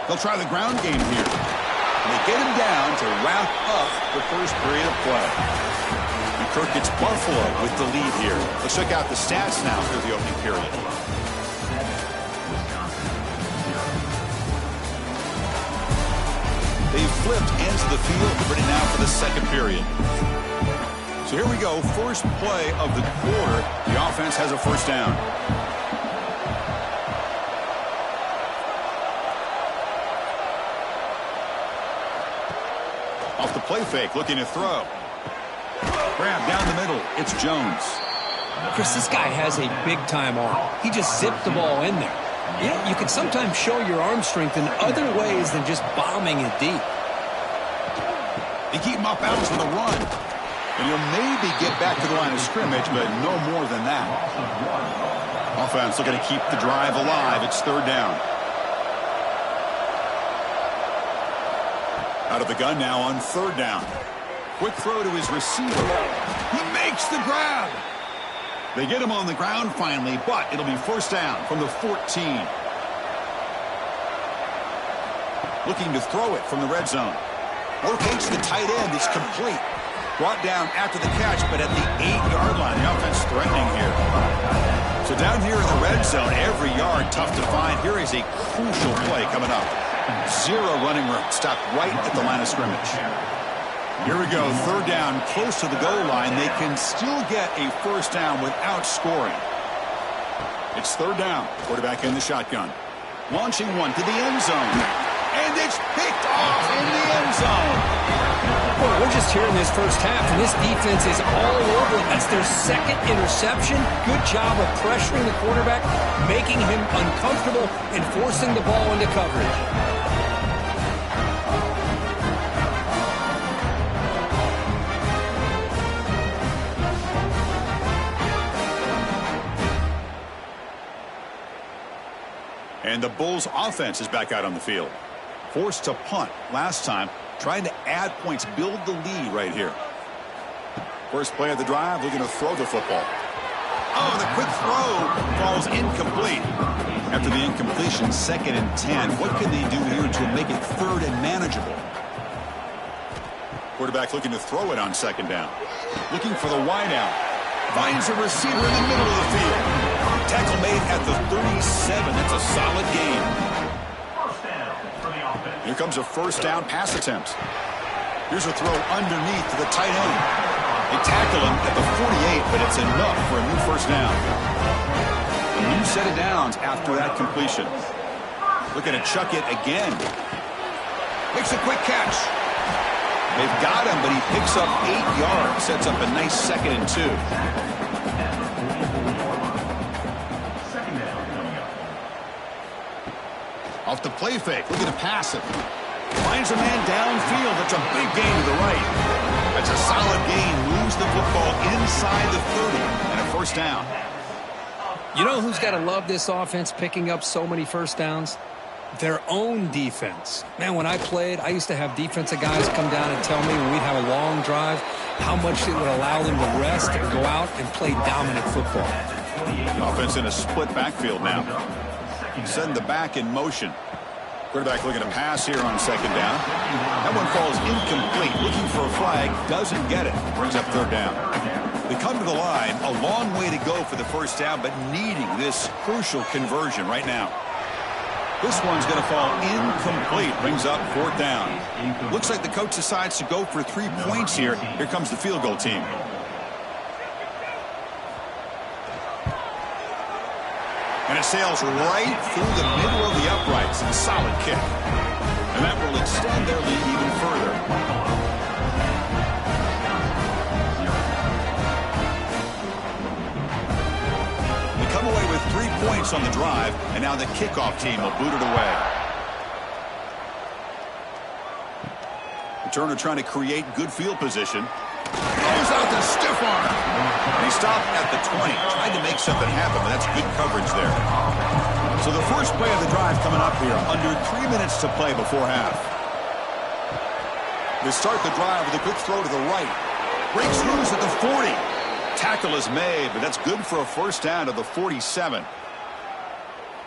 They'll try the ground game here. And they get him down to wrap up the first period of play. And Kirk gets Buffalo with the lead here. Let's check out the stats now for the opening period. They've flipped ends of the field. They're ready now for the 2nd period. So here we go. First play of the quarter. The offense has a first down. Off the play fake, looking to throw. Grab down the middle. It's Jones. Chris, this guy has a big-time arm. He just zipped the ball in there. You know, you can sometimes show your arm strength in other ways than just bombing it deep. They keep him off balance with a run. And he'll maybe get back to the line of scrimmage, but no more than that. Offense looking to keep the drive alive. It's 3rd down. Out of the gun now on 3rd down. Quick throw to his receiver. He makes the grab. They get him on the ground finally, but it'll be first down from the 14. Looking to throw it from the red zone. Rotates the tight end. It's complete. Brought down after the catch, but at the 8-yard line. The offense threatening here. So down here in the red zone, every yard tough to find. Here is a crucial play coming up. 0 running room. Stopped right at the line of scrimmage. Here we go. 3rd down, close to the goal line. They can still get a first down without scoring. It's 3rd down. Quarterback in the shotgun. Launching one to the end zone. And it's picked off in the end zone. Boy, we're just here in this first half, and this defense is all over. That's their second interception. Good job of pressuring the quarterback, making him uncomfortable, and forcing the ball into coverage. And the Bulls offense is back out on the field. Forced to punt last time, trying to add points, build the lead right here. First play of the drive, looking to throw the football. Oh, the quick throw falls incomplete. After the incompletion, 2nd and 10. What can they do here to make it 3rd and manageable? Quarterback looking to throw it on 2nd down. Looking for the wideout. Finds a receiver in the middle of the field. Tackle made at the 37. That's a solid gain. Here comes a first down pass attempt. Here's a throw underneath to the tight end. They tackle him at the 48, but it's enough for a new first down. A new set of downs after that completion. Looking to chuck it again. Makes a quick catch. They've got him, but he picks up 8 yards. Sets up a nice 2nd and 2. Off the play fake, looking to pass it. Finds a man downfield. That's a big gain to the right. That's a solid gain. Moves the football inside the 30 and a first down. You know who's got to love this offense picking up so many first downs? Their own defense. Man, when I played, I used to have defensive guys come down and tell me when we'd have a long drive how much it would allow them to rest and go out and play dominant football. Offense in a split backfield now. Send the back in motion. Quarterback looking to pass here on 2nd down. That one falls incomplete. Looking for a flag. Doesn't get it. Brings up 3rd down. They come to the line. A long way to go for the first down, but needing this crucial conversion right now. This one's going to fall incomplete. Brings up 4th down. Looks like the coach decides to go for 3 points here. Here comes the field goal team. And it sails right through the middle of the uprights. A solid kick. And that will extend their lead even further. They come away with 3 points on the drive, and now the kickoff team will boot it away. Turner trying to create good field position. Goes out to stiff arm. And he stopped at the 20. Tried to make something happen, but that's good coverage there. So the first play of the drive coming up here. Under 3 minutes to play before half. They start the drive with a quick throw to the right. Breaks loose at the 40. Tackle is made, but that's good for a first down to the 47.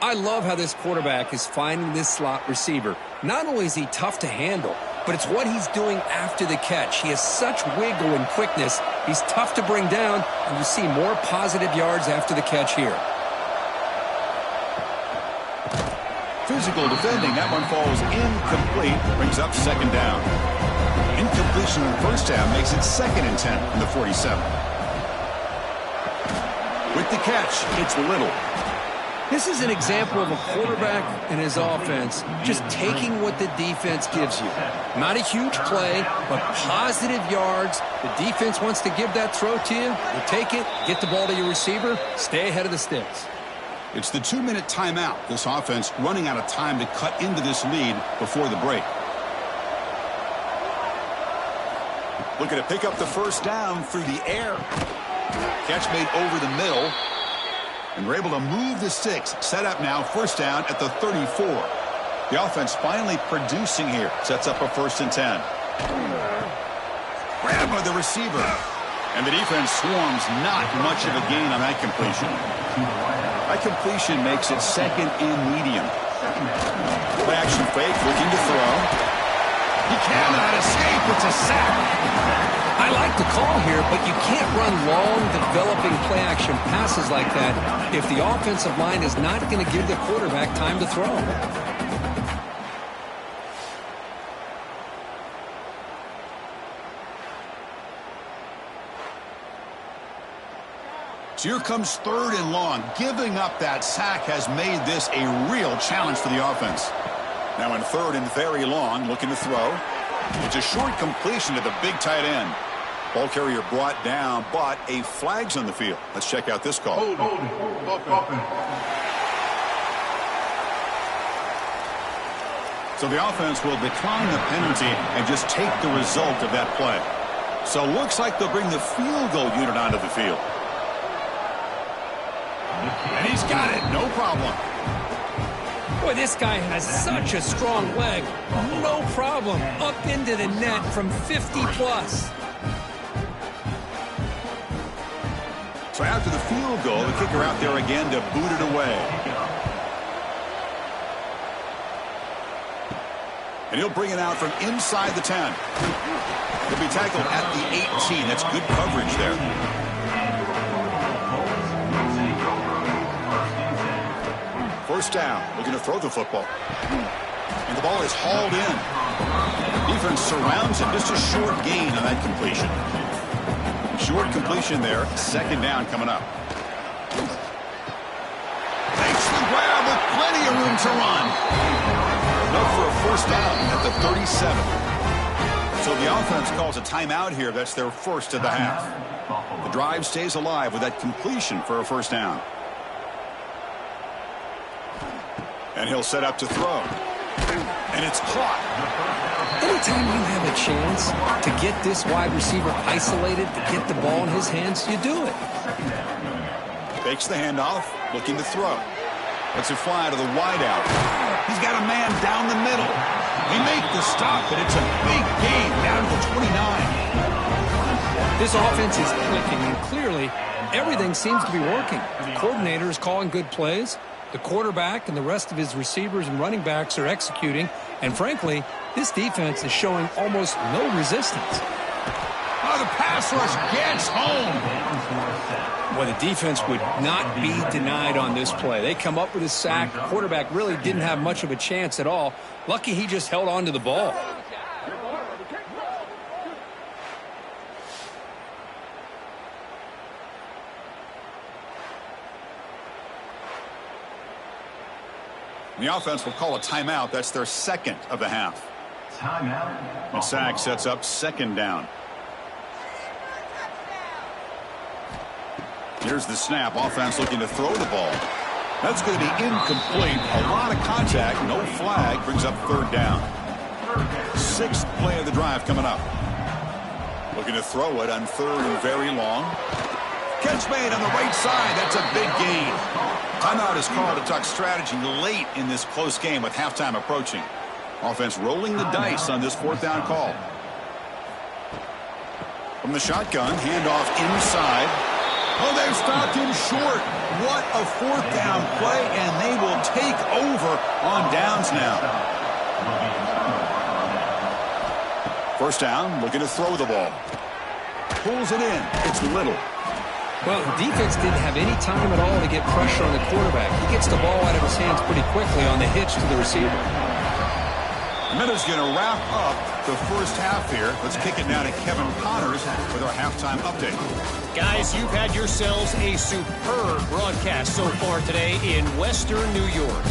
I love how this quarterback is finding this slot receiver. Not only is he tough to handle, but it's what he's doing after the catch. He has such wiggle and quickness. He's tough to bring down, and you see more positive yards after the catch here. Physical defending. That one falls incomplete. Brings up 2nd down. Incompletion on first down makes it 2nd and 10 from the 47. With the catch, it's Little. This is an example of a quarterback and his offense just taking what the defense gives you. Not a huge play, but positive yards. The defense wants to give that throw to you. You take it, get the ball to your receiver, stay ahead of the sticks. It's the 2-minute timeout. This offense running out of time to cut into this lead before the break. Looking to pick up the first down through the air. Catch made over the middle. And we're able to move the sticks. Set up now, first down at the 34. The offense finally producing here. Sets up a 1st and 10. Grab by the receiver. And the defense swarms. Not much of a gain on that completion. That completion makes it 2nd and medium. Play action fake, looking to throw. He cannot escape. It's a sack. I like the call here, but you can't run long, developing play-action passes like that if the offensive line is not going to give the quarterback time to throw. So here comes 3rd and long. Giving up that sack has made this a real challenge for the offense. Now in 3rd and very long, looking to throw. It's a short completion to the big tight end. Ball carrier brought down, but a flag's on the field. Let's check out this call. Holding. Offense. So the offense will decline the penalty and just take the result of that play. So looks like they'll bring the field goal unit onto the field. And he's got it, no problem. Boy, this guy has such a strong leg. No problem. Up into the net from 50 plus. So after the field goal, the kicker out there again to boot it away. And he'll bring it out from inside the 10. He'll be tackled at the 18. That's good coverage there. First down, looking to throw the football. And the ball is hauled in. Defense surrounds him. Just a short gain on that completion. Short completion there. Second down coming up. Takes the grab with plenty of room to run. Enough for a first down at the 37. So the offense calls a timeout here. That's their first of the half. The drive stays alive with that completion for a first down. And he'll set up to throw. And it's caught. Anytime you have a chance to get this wide receiver isolated, to get the ball in his hands, you do it. Fakes the handoff, looking to throw. Lets it fly to the wideout. He's got a man down the middle. They make the stop, but it's a big gain down to the 29. This offense is clicking, and clearly everything seems to be working. The coordinator is calling good plays. The quarterback and the rest of his receivers and running backs are executing. And frankly, this defense is showing almost no resistance. Oh, the pass rush gets home. Well, the defense would not be denied on this play. They come up with a sack. The quarterback really didn't have much of a chance at all. Lucky he just held on to the ball. The offense will call a timeout. That's their second of the half. Timeout. The sack sets up second down. Here's the snap. Offense looking to throw the ball. That's going to be incomplete. A lot of contact. No flag. Brings up third down. Sixth play of the drive coming up. Looking to throw it on third and very long. Catch made on the right side. That's a big gain. Timeout is called to talk strategy late in this close game with halftime approaching. Offense rolling the dice on this fourth down call. From the shotgun, handoff inside. Oh, they've stopped him short. What a fourth down play, and they will take over on downs now. First down, looking to throw the ball. Pulls it in. It's Little. Well, the defense didn't have any time at all to get pressure on the quarterback. He gets the ball out of his hands pretty quickly on the hitch to the receiver. Minute's going to wrap up the first half here. Let's kick it now to Kevin Connors with our halftime update. Guys, you've had yourselves a superb broadcast so far today in Western New York.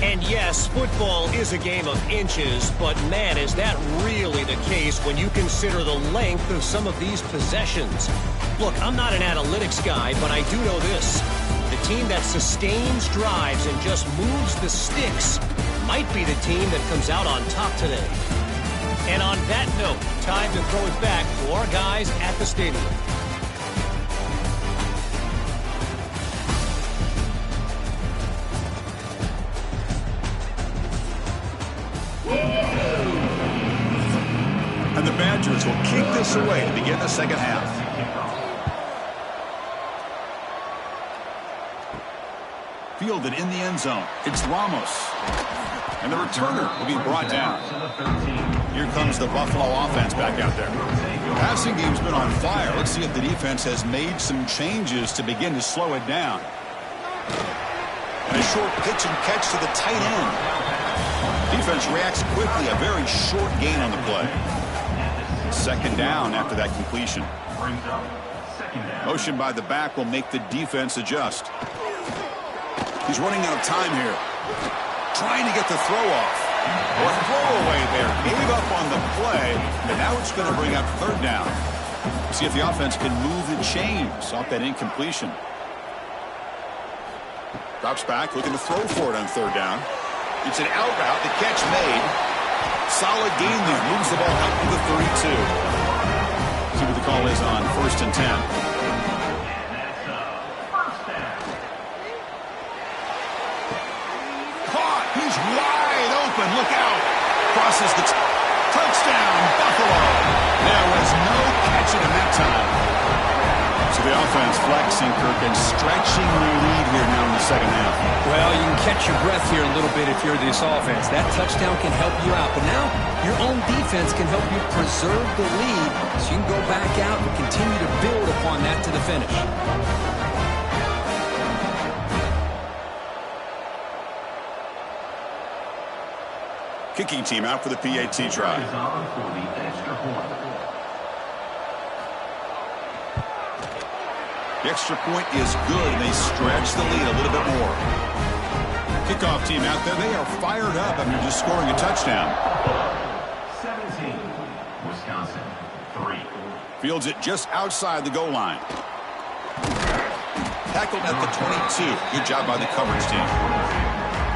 And yes, football is a game of inches, but man, is that really the case when you consider the length of some of these possessions. Look, I'm not an analytics guy, but I do know this. The team that sustains drives and just moves the sticks might be the team that comes out on top today. And on that note, time to throw it back to our guys at the stadium. And the Badgers will kick this away to begin the second half. Fielded in the end zone. It's Ramos. And the returner will be brought down. Here comes the Buffalo offense back out there. The passing game's been on fire. Let's see if the defense has made some changes to begin to slow it down. And a short pitch and catch to the tight end. Defense reacts quickly. A very short gain on the play. Second down after that completion. Motion by the back will make the defense adjust. He's running out of time here. Trying to get the throw off. Or throwaway there. Gave up on the play, and now it's going to bring up third down. See if the offense can move the chains off that incompletion. Drops back, looking to throw for it on third down. It's an out route. The catch made. Solid gain there. Moves the ball out to the 32. See what the call is on 1st and 10. Caught. He's wide open. Look out. Crosses the touchdown. Buffalo. There was no catching him that time. So the offense flexing, Kirk, and stretching the lead here now in the second half. Well, you can catch your breath here a little bit if you're this offense. That touchdown can help you out. But now your own defense can help you preserve the lead so you can go back out and continue to build upon that to the finish. Kicking team out for the PAT try. The extra point is good, and they stretch the lead a little bit more. Kickoff team out there, they are fired up after just scoring a touchdown. 17, Wisconsin, 3. Fields it just outside the goal line. Tackled at the 22. Good job by the coverage team.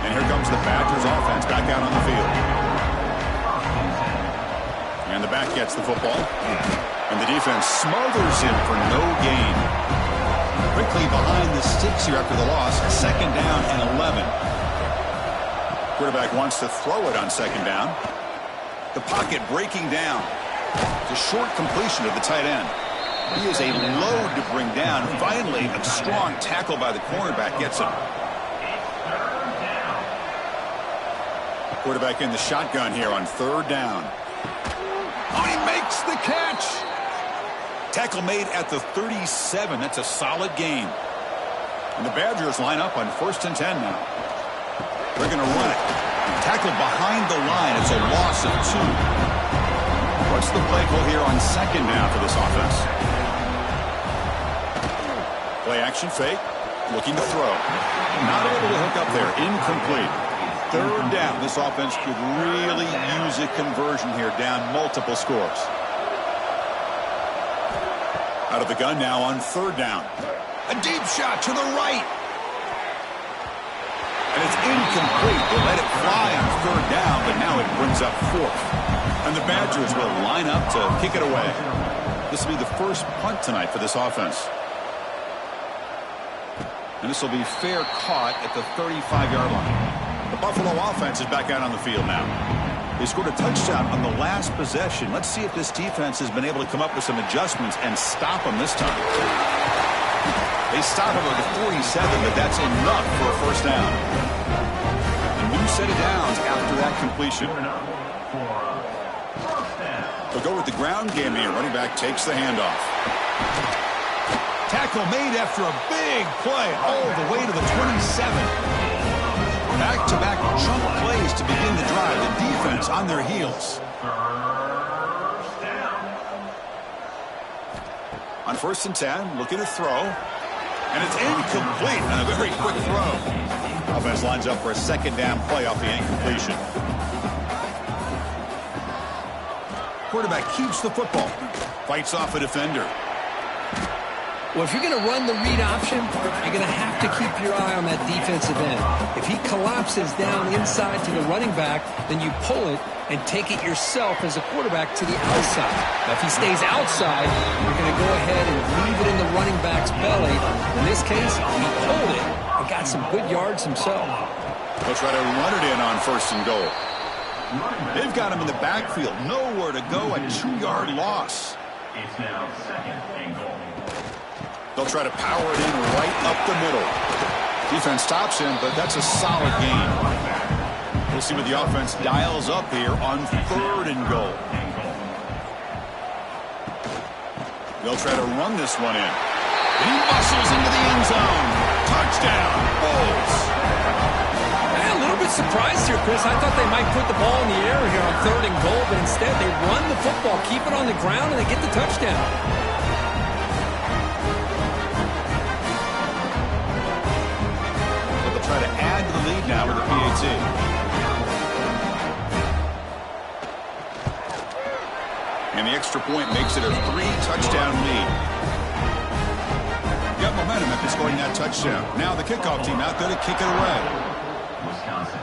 And here comes the Badgers offense back out on the field. And the back gets the football. And the defense smothers him for no gain. Quickly behind the sticks here after the loss. 2nd down and 11. Quarterback wants to throw it on 2nd down. The pocket breaking down. It's a short completion of the tight end. He is a load to bring down. Finally, a strong tackle by the cornerback gets him. Quarterback in the shotgun here on 3rd down. Oh, he makes the catch. Tackle made at the 37. That's a solid gain. And the Badgers line up on 1st and 10 now. They're going to run it. Tackle behind the line. It's a loss of 2. What's the play call here on 2nd down for this offense? Play action fake. Looking to throw. Not able to hook up there. Incomplete. 3rd down. This offense could really use a conversion here, down multiple scores. Out of the gun now on 3rd down. A deep shot to the right. And it's incomplete. They let it fly on 3rd down, but now it brings up 4th. And the Badgers will line up to kick it away. This will be the first punt tonight for this offense. And this will be fair caught at the 35-yard line. The Buffalo offense is back out on the field now. They scored a touchdown on the last possession. Let's see if this defense has been able to come up with some adjustments and stop them this time. They stop him at the 47, but that's enough for a 1st down. A new set of downs after that completion. They'll go with the ground game here. Running back takes the handoff. Tackle made after a big play all the way to the 27. Back-to-back chunk plays to begin the drive. The defense on their heels. On 1st and 10, looking to throw. And it's incomplete on a very quick throw. Offense lines up for a 2nd down play off the incompletion. Quarterback keeps the football. Fights off a defender. Well, if you're going to run the read option, you're going to have to keep your eye on that defensive end. If he collapses down inside to the running back, then you pull it and take it yourself as a quarterback to the outside. Now, if he stays outside, you're going to go ahead and leave it in the running back's belly. In this case, he pulled it and got some good yards himself. They'll try to run it in on 1st and goal. They've got him in the backfield. Nowhere to go. A 2-yard loss. It's now 2nd and goal. They'll try to power it in right up the middle. Defense stops him, but that's a solid gain. We'll see what the offense dials up here on 3rd and goal. They'll try to run this one in. He muscles into the end zone. Touchdown, Bulls. A little bit surprised here, Chris. I thought they might put the ball in the air here on 3rd and goal, but instead they run the football, keep it on the ground, and they get the touchdown. Try to add to the lead now with the PAT. And the extra point makes it a 3-touchdown lead. Got momentum after scoring that touchdown. Now the kickoff team out there to kick it away. Wisconsin,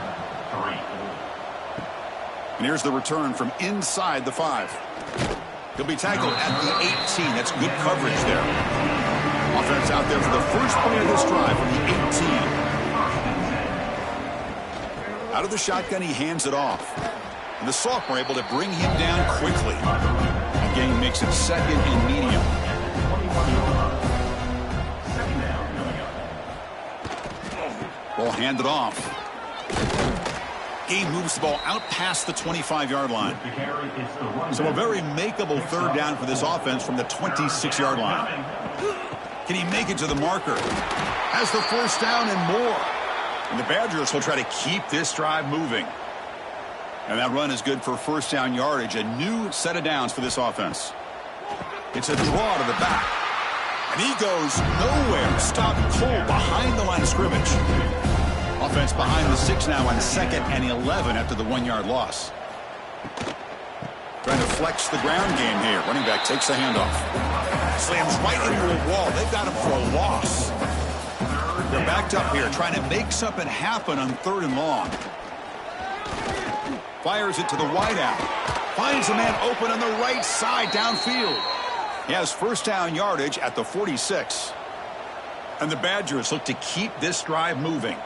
3. And here's the return from inside the 5. He'll be tackled at the 18. That's good coverage there. Offense out there for the first play of this drive from the 18. Out of the shotgun, he hands it off. And the sophomore able to bring him down quickly. The game makes it second and medium. Ball handed off. Game moves the ball out past the 25-yard line. So a very makeable third down for this offense from the 26-yard line. Can he make it to the marker? Has the first down and more. And the Badgers will try to keep this drive moving. And that run is good for first down yardage. A new set of downs for this offense. It's a draw to the back. And he goes nowhere. Stopped cold behind the line of scrimmage. Offense behind the 6 now on 2nd and 11 after the 1-yard loss. Trying to flex the ground game here. Running back takes the handoff. Slams right into a wall. They've got him for a loss. They're backed up here trying to make something happen on 3rd and long. Fires it to the wideout. Finds a man open on the right side downfield. He has first down yardage at the 46. And the Badgers look to keep this drive moving.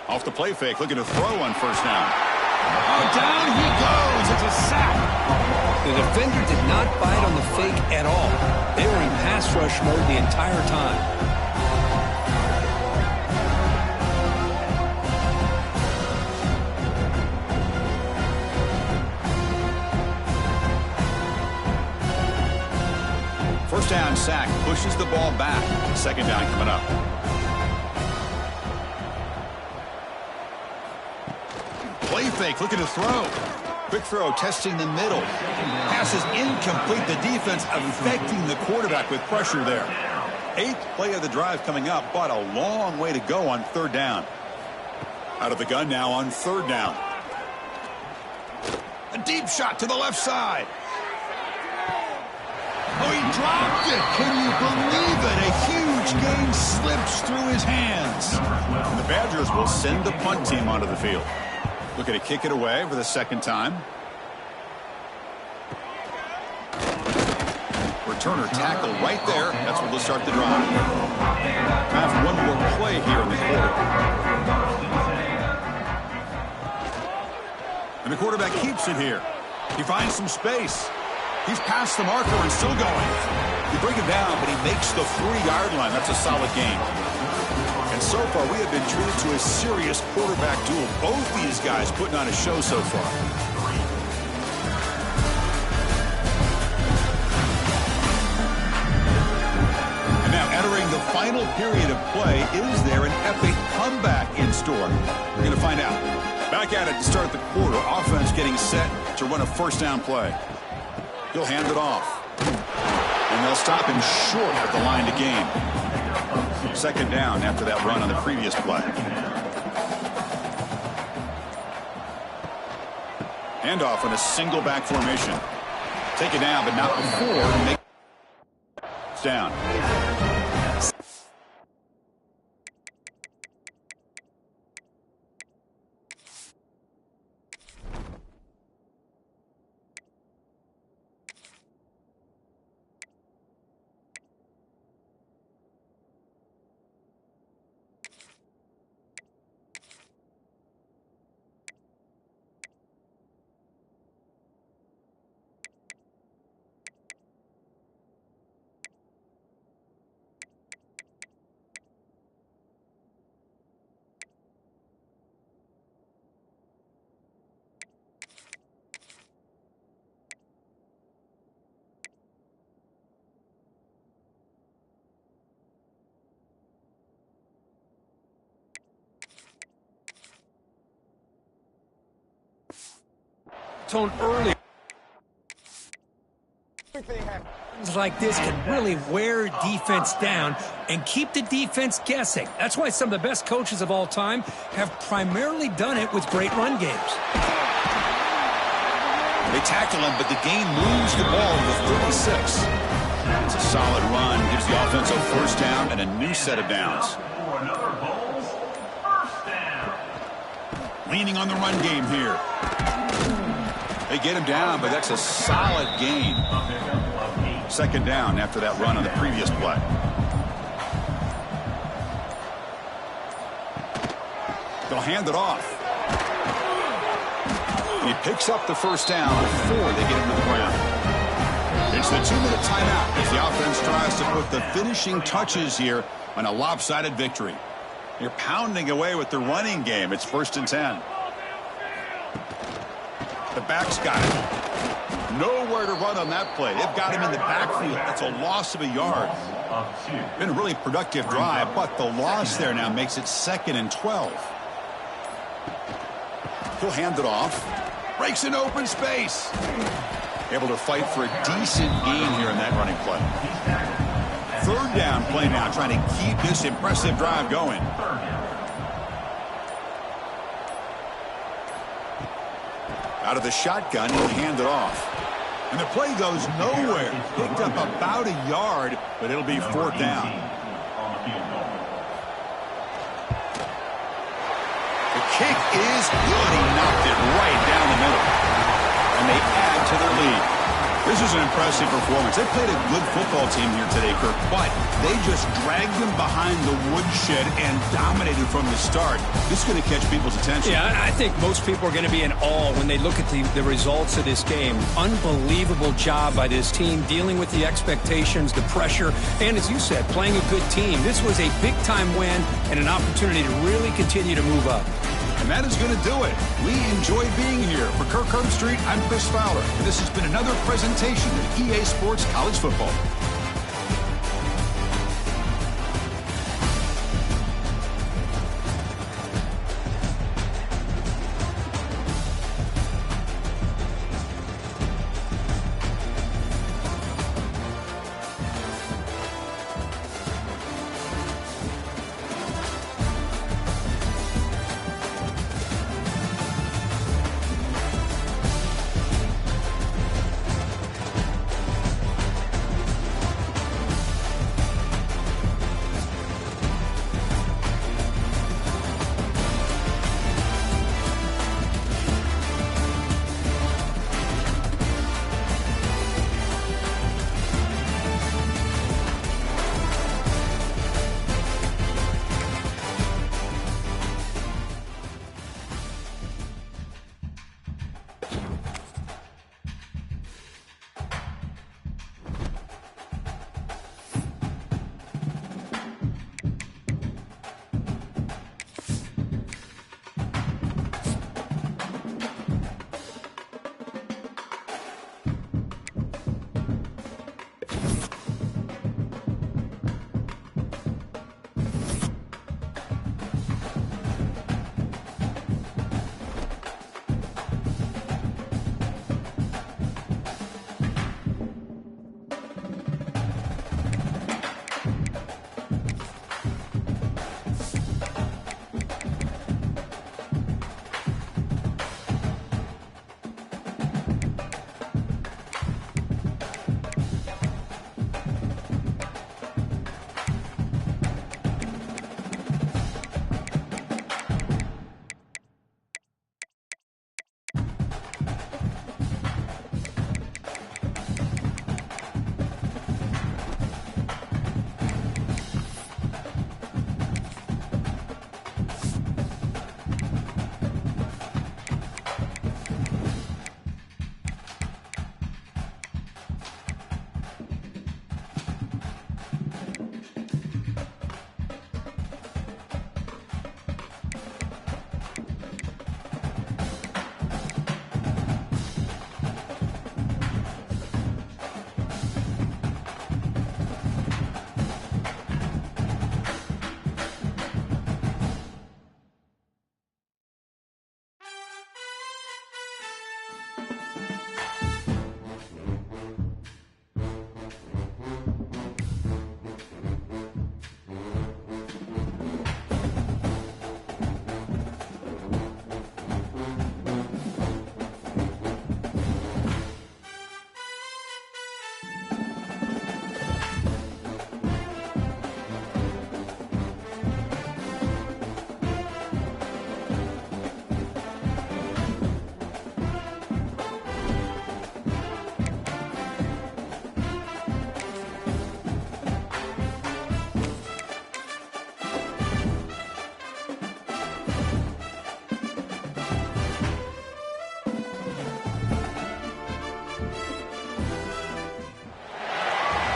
Off the play fake, looking to throw on first down. Oh, down he goes. It's a sack. The defender did not bite on the fake at all. They were in pass rush mode the entire time. First down sack, pushes the ball back. 2nd down coming up. Play fake, looking to throw. Quick throw, testing the middle. Pass is incomplete. The defense affecting the quarterback with pressure there. 8th play of the drive coming up, but a long way to go on 3rd down. Out of the gun now on 3rd down. A deep shot to the left side. Oh, he dropped it. Can you believe it? A huge gain slips through his hands. And the Badgers will send the punt team onto the field. Looking to kick it away for the 2nd time. Returner tackle right there. That's where they'll start the drive. Time for one more play here in the quarter. And the quarterback keeps it here. He finds some space. He's past the marker and still going. You bring him down, but he makes the 3-yard line. That's a solid gain. And so far, we have been treated to a serious quarterback duel. Both these guys putting on a show so far. And now entering the final period of play, is there an epic comeback in store? We're going to find out. Back at it to start the quarter. Offense getting set to run a first down play. He'll hand it off. And they'll stop him short at the line to gain. 2nd down after that run on the previous play. Handoff in a single back formation. Take it down, but not before. Make it down. Early. Like this can really wear defense down and keep the defense guessing. That's why some of the best coaches of all time have primarily done it with great run games. They tackle him, but the gain moves the ball to the 36. It's a solid run. Gives the offense a first down and a new set of downs. Leaning on the run game here. They get him down, but that's a solid gain. Second down after that run on the previous play. They'll hand it off. He picks up the first down before they get him to the ground. It's the 2-minute timeout as the offense tries to put the finishing touches here on a lopsided victory. You're pounding away with the running game. It's 1st and 10. The back's got it. Nowhere to run on that play. They've got him in the backfield. That's a loss of a yard. Been a really productive drive, but the loss there now makes it 2nd and 12. He'll hand it off. Breaks an open space. Able to fight for a decent gain here in that running play. 3rd down play now, trying to keep this impressive drive going. Out of the shotgun, he'll hand it off. And the play goes nowhere. Picked up about a yard, but it'll be 4th down. The kick is good. He knocked it right down the middle. And they add to their lead. This is an impressive performance. They played a good football team here today, Kirk, but they just dragged them behind the woodshed and dominated from the start. This is going to catch people's attention. Yeah, I think most people are going to be in awe when they look at the results of this game. Unbelievable job by this team, dealing with the expectations, the pressure, and as you said, playing a good team. This was a big-time win and an opportunity to really continue to move up. And that is going to do it. We enjoy being here. For Kirk Herbstreit, I'm Chris Fowler. And this has been another presentation of EA Sports College Football.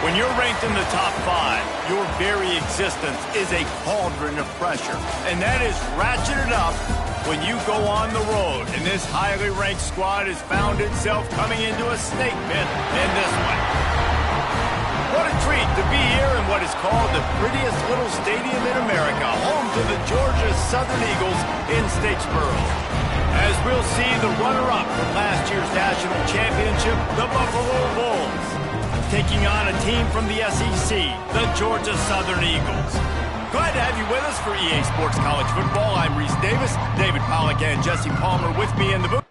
When you're ranked in the top 5, your very existence is a cauldron of pressure. And that is ratcheted up when you go on the road. And this highly ranked squad has found itself coming into a snake pit in this one. What a treat to be here in what is called the prettiest little stadium in America, home to the Georgia Southern Eagles in Statesboro. As we'll see the runner-up from last year's national championship, the Buffalo Bulls, taking on a team from the SEC, the Georgia Southern Eagles. Glad to have you with us for EA Sports College Football. I'm Reese Davis, David Pollack and Jesse Palmer with me in the booth.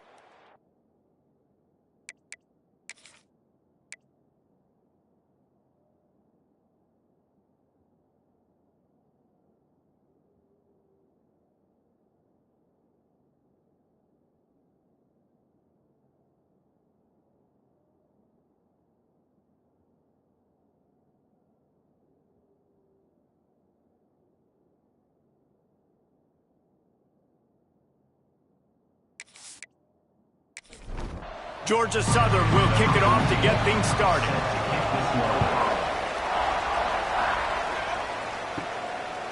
Georgia Southern will kick it off to get things started.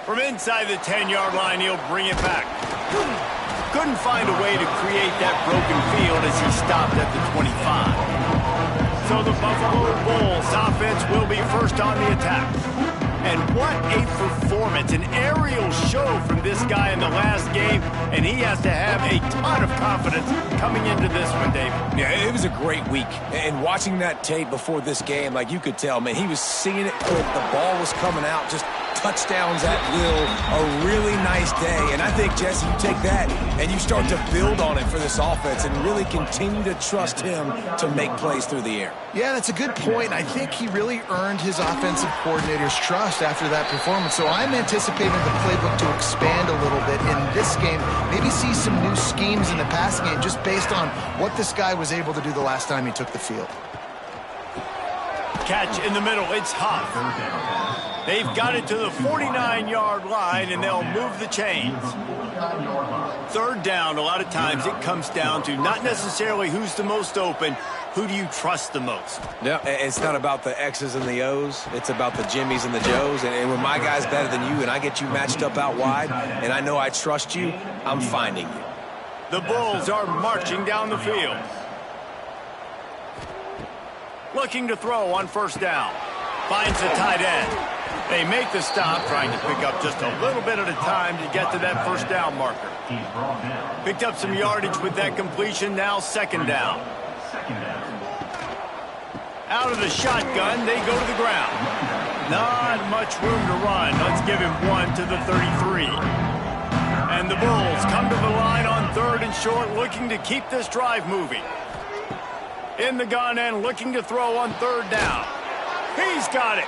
From inside the 10-yard line, he'll bring it back. Couldn't find a way to create that broken field as he stopped at the 25. So the Buffalo Bulls offense will be first on the attack. And what a performance, an aerial show from this guy in the last game, and he has to have a ton of confidence coming into this one, Dave. Yeah, it was a great week. And watching that tape before this game, like you could tell, man, he was seeing it quick. The ball was coming out, just touchdowns at will. A really nice day. And I think, Jesse, you take that and you start to build on it for this offense and really continue to trust him to make plays through the air. Yeah, that's a good point. I think he really earned his offensive coordinator's trust after that performance. So I'm anticipating the playbook to expand a little bit in this game. Maybe see some new schemes in the passing game just based on what this guy was able to do the last time he took the field. Catch in the middle. It's Huff. They've got it to the 49-yard line, and they'll move the chains. Third down, a lot of times it comes down to not necessarily who's the most open, who do you trust the most? Yeah, it's not about the X's and the O's. It's about the Jimmys and the Joes. And when my guy's better than you and I get you matched up out wide and I know I trust you, I'm finding you. The Bulls are marching down the field. Looking to throw on first down. Finds the tight end. They make the stop, trying to pick up just a little bit at a time to get to that first down marker. Picked up some yardage with that completion, now second down. Out of the shotgun, they go to the ground. Not much room to run. Let's give him one to the 33. And the Bulls come to the line on third and short, looking to keep this drive moving. In the gun and looking to throw on third down. He's got it.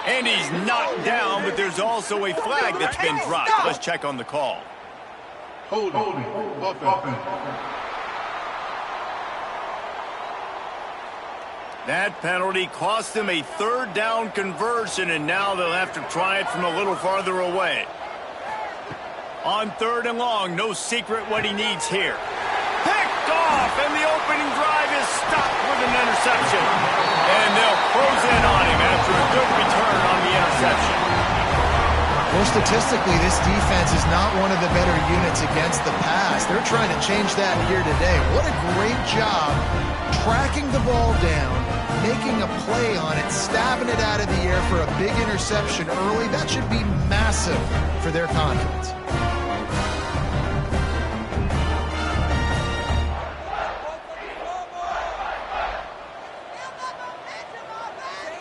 And he's knocked down, but there's also a flag that's been dropped. Let's check on the call. Holding. That penalty cost them a third down conversion, and now they'll have to try it from a little farther away. On third and long, no secret what he needs here. Picked off, and the opening drive is stopped with an interception. And they'll close in on him after a good return on the interception. Well, statistically, this defense is not one of the better units against the pass. They're trying to change that here today. What a great job tracking the ball down, making a play on it, stabbing it out of the air for a big interception early. That should be massive for their confidence.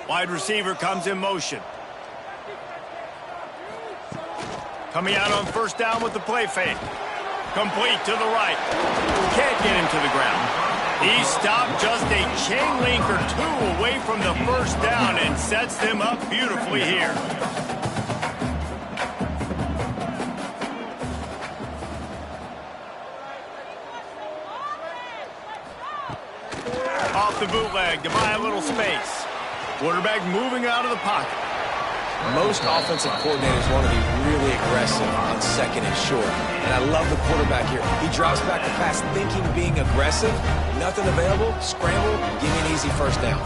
Wide receiver comes in motion. Coming out on first down with the play fake. Complete to the right. Can't get him to the ground. He stopped just a chain link or two away from the first down and sets them up beautifully here. Off the bootleg to buy a little space. Quarterback moving out of the pocket. Most offensive coordinators want to be really aggressive on second and short. And I love the quarterback here. He drops back the pass thinking being aggressive. Nothing available, scramble, give me an easy first down.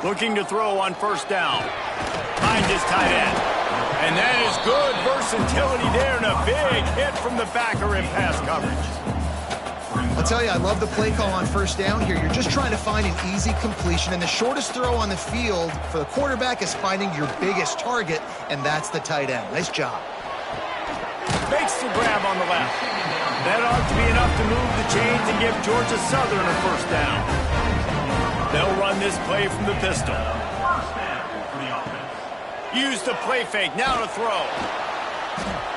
Looking to throw on first down. Finds his tight end. And that is good versatility there and a big hit from the backer in pass coverage. I'll tell you, I love the play call on first down here. You're just trying to find an easy completion, and the shortest throw on the field for the quarterback is finding your biggest target, and that's the tight end. Nice job. Makes the grab on the left. That ought to be enough to move the chains and give Georgia Southern a first down. They'll run this play from the pistol. Use the play fake, now to throw.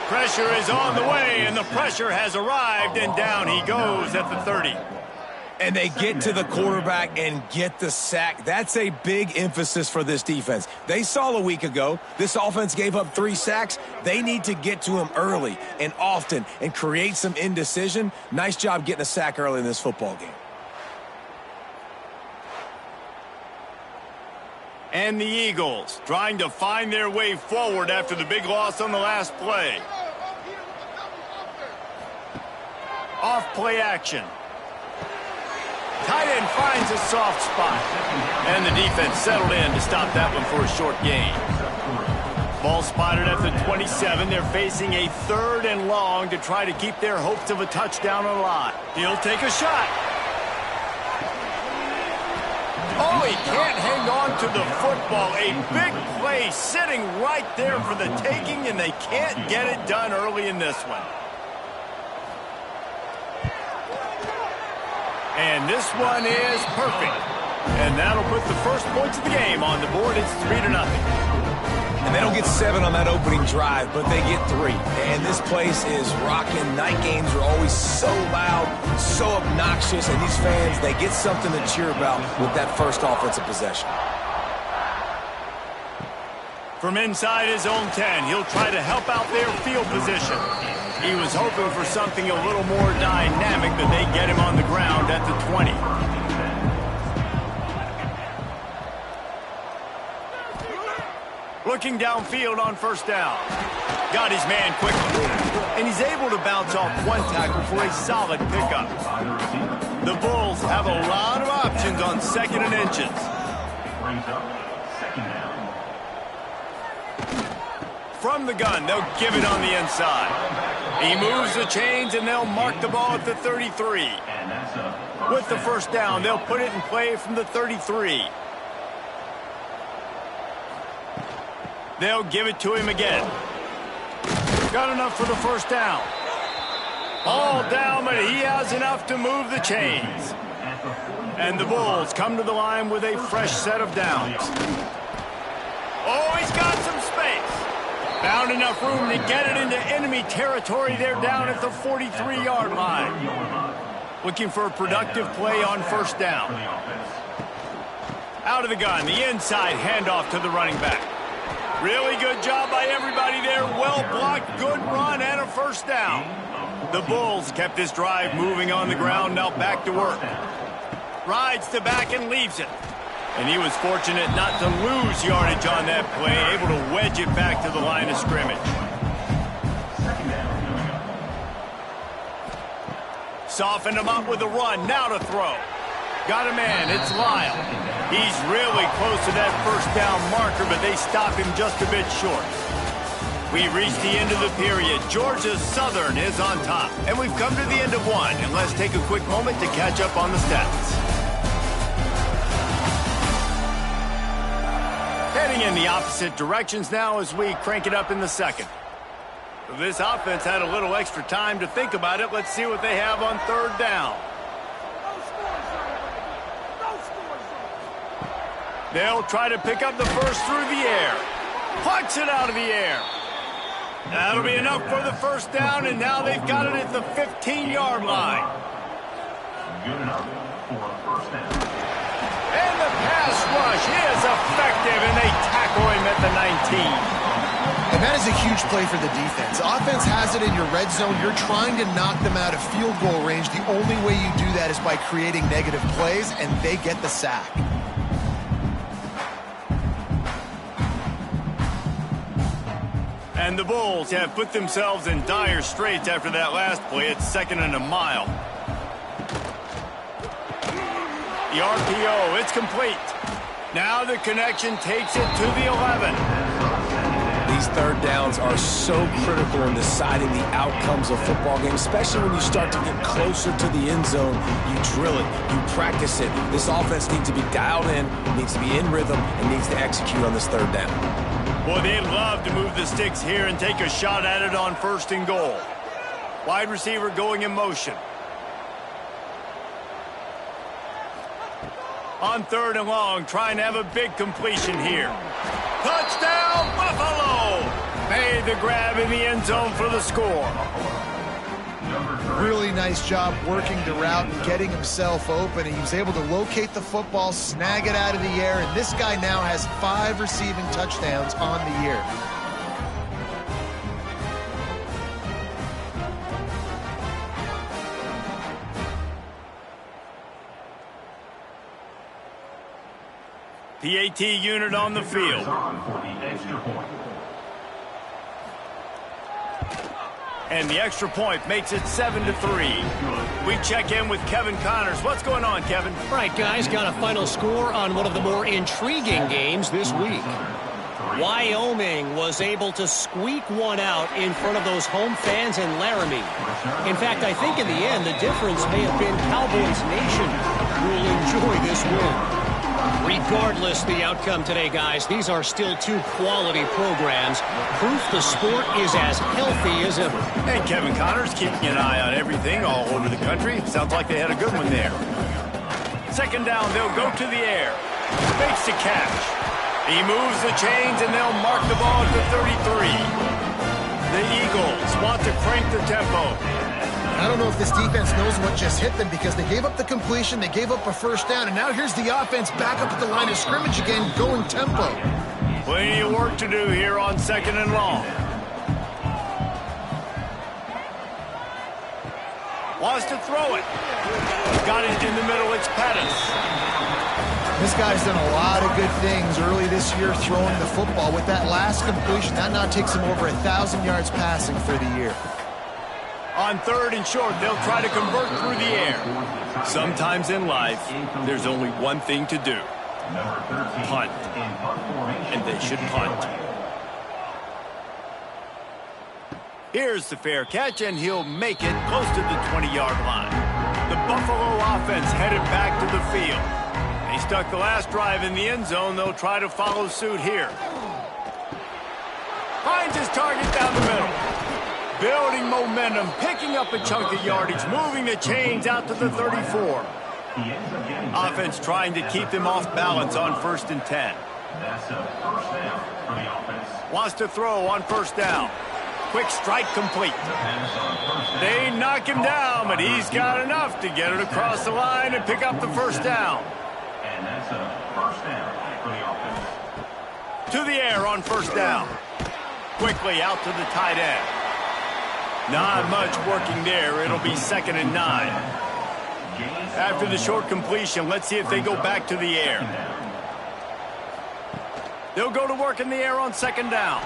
Pressure is on the way, and the pressure has arrived, and down he goes at the 30. And they get to the quarterback and get the sack. That's a big emphasis for this defense. They saw a week ago, this offense gave up 3 sacks. They need to get to him early and often and create some indecision. Nice job getting a sack early in this football game. And the Eagles trying to find their way forward after the big loss on the last play. Off play action. Tight end finds a soft spot. And the defense settled in to stop that one for a short gain. Ball spotted at the 27. They're facing a 3rd and long to try to keep their hopes of a touchdown alive. He'll take a shot. Oh, he can't hang on to the football. A big play sitting right there for the taking, and they can't get it done early in this one. And this one is perfect. And that'll put the first points of the game on the board. It's 3-0. And they don't get 7 on that opening drive, but they get 3. And this place is rocking. Night games are always so loud, so obnoxious, and these fans, they get something to cheer about with that first offensive possession. From inside his own 10, he'll try to help out their field position. He was hoping for something a little more dynamic, but they get him on the ground at the 20. Looking downfield on first down. Got his man quickly. And he's able to bounce off one tackle for a solid pickup. The Bulls have a lot of options on 2nd and inches. From the gun, they'll give it on the inside. He moves the chains, and they'll mark the ball at the 33. With the first down, they'll put it in play from the 33. They'll give it to him again. Got enough for the first down. All down, but he has enough to move the chains. And the Bulls come to the line with a fresh set of downs. Oh, he's got some space. Found enough room to get it into enemy territory. They're down at the 43-yard line. Looking for a productive play on first down. Out of the gun, the inside handoff to the running back. Really good job by everybody there. Well blocked, good run, and a first down. The Bulls kept this drive moving on the ground, now back to work. Rides to back and leaves it. And he was fortunate not to lose yardage on that play, able to wedge it back to the line of scrimmage. Softened him up with a run, now to throw. Got a man, it's Lyle. He's really close to that first down marker, but they stop him just a bit short. We reached the end of the period. Georgia Southern is on top. And we've come to the end of one, and let's take a quick moment to catch up on the stats. Heading in the opposite directions now as we crank it up in the second. This offense had a little extra time to think about it. Let's see what they have on third down. They'll try to pick up the first through the air. Plucks it out of the air. That'll be enough for the first down, and now they've got it at the 15-yard line. Good enough for a first down. And the pass rush is effective, and they tackle him at the 19. And that is a huge play for the defense. Offense has it in your red zone. You're trying to knock them out of field goal range. The only way you do that is by creating negative plays, and they get the sack. And the Bulls have put themselves in dire straits after that last play. It's 2nd and a mile. The RPO, it's complete. Now the connection takes it to the 11. These third downs are so critical in deciding the outcomes of football games, especially when you start to get closer to the end zone. You drill it, you practice it. This offense needs to be dialed in, needs to be in rhythm, and needs to execute on this third down. Well, they'd love to move the sticks here and take a shot at it on 1st and goal. Wide receiver going in motion. On 3rd and long, trying to have a big completion here. Touchdown, Buffalo! Made the grab in the end zone for the score. Really nice job working the route and getting himself open. He was able to locate the football, snag it out of the air, and this guy now has 5 receiving touchdowns on the year. PAT unit on the field. And the extra point makes it 7-3. We check in with Kevin Connors. What's going on, Kevin? All right, guys, got a final score on one of the more intriguing games this week. Wyoming was able to squeak one out in front of those home fans in Laramie. In fact, I think in the end, the difference may have been Cowboys Nation who will enjoy this win. Regardless the outcome today, guys, these are still 2 quality programs. Proof the sport is as healthy as ever. Hey, Kevin Connors keeping an eye on everything all over the country. Sounds like they had a good one there. 2nd down, they'll go to the air. Makes the catch. He moves the chains, and they'll mark the ball at the 33. The Eagles want to crank the tempo. I don't know if this defense knows what just hit them because they gave up the completion, they gave up a 1st down, and now here's the offense back up at the line of scrimmage again, going tempo. Plenty of work to do here on 2nd and long. Wants to throw it. Got it in the middle, it's Pettis. This guy's done a lot of good things early this year throwing the football. With that last completion, that now takes him over 1,000 yards passing for the year. On 3rd and short, they'll try to convert through the air. Sometimes in life, there's only one thing to do. Punt. And they should punt. Here's the fair catch, and he'll make it close to the 20-yard line. The Buffalo offense headed back to the field. They stuck the last drive in the end zone. They'll try to follow suit here. Finds his target down the middle. Building momentum, picking up a chunk of yardage, moving the chains out to the 34. Offense trying to keep them off balance on 1st and 10. That's a 1st down for the offense. Wants to throw on 1st down. Quick strike complete. They knock him down, but he's got enough to get it across the line and pick up the 1st down. And that's a 1st down for the offense. To the air on 1st down. Quickly out to the tight end. Not much working there. It'll be 2nd and 9. After the short completion, let's see if they go back to the air. They'll go to work in the air on 2nd down.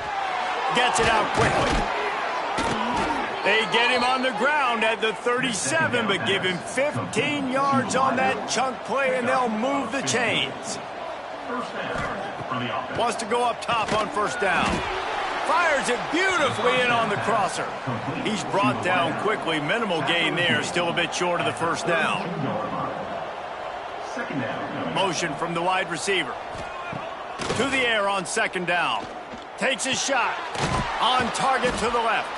Gets it out quickly. They get him on the ground at the 37, but give him 15 yards on that chunk play, and they'll move the chains. Wants to go up top on 1st down. Fires it beautifully in on the crosser. He's brought down quickly. Minimal gain there. Still a bit short of the 1st down. Motion from the wide receiver. To the air on 2nd down. Takes a shot. On target to the left.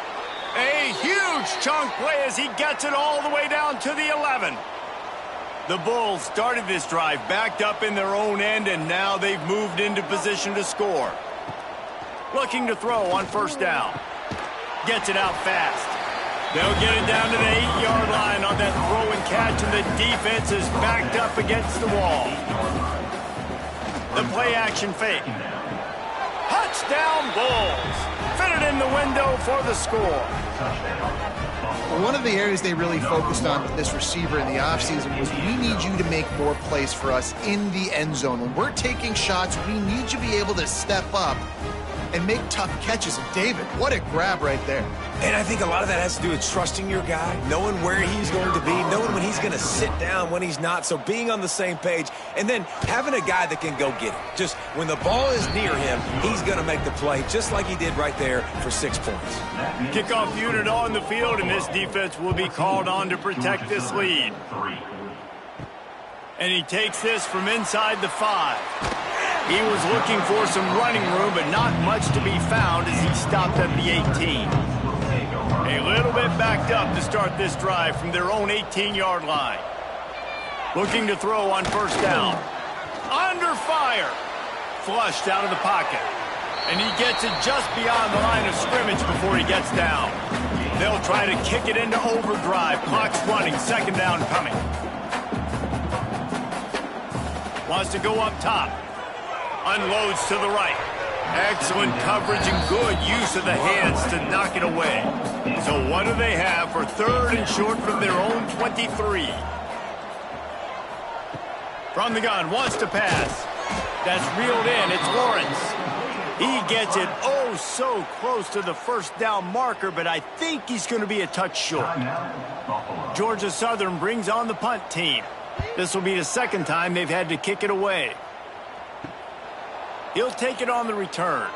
A huge chunk play as he gets it all the way down to the 11. The Bulls started this drive backed up in their own end, and now they've moved into position to score. Looking to throw on 1st down. Gets it out fast. They'll get it down to the 8-yard line on that throw and catch, and the defense is backed up against the wall. The play action fake. Touchdown Bulls. Fitted in the window for the score. One of the areas they really focused on with this receiver in the offseason was we need you to make more plays for us in the end zone. When we're taking shots, we need you to be able to step up and make tough catches. And David, what a grab right there. And I think a lot of that has to do with trusting your guy, knowing where he's going to be, knowing when he's going to sit down, when he's not, so being on the same page, and then having a guy that can go get it. Just when the ball is near him, he's going to make the play, just like he did right there for 6 points. Kickoff unit on the field, and this defense will be called on to protect this lead. And he takes this from inside the 5. He was looking for some running room, but not much to be found as he stopped at the 18. A little bit backed up to start this drive from their own 18-yard line. Looking to throw on first down. Under fire. Flushed out of the pocket. And he gets it just beyond the line of scrimmage before he gets down. They'll try to kick it into overdrive. Clock's running. Second down coming. Wants to go up top. Unloads to the right. Excellent coverage and good use of the hands to knock it away. So what do they have for third and short from their own 23? From the gun, wants to pass. That's reeled in. It's Lawrence. He gets it oh so close to the first down marker, but I think he's going to be a touch short. Georgia Southern brings on the punt team. This will be the second time they've had to kick it away. He'll take it on the return.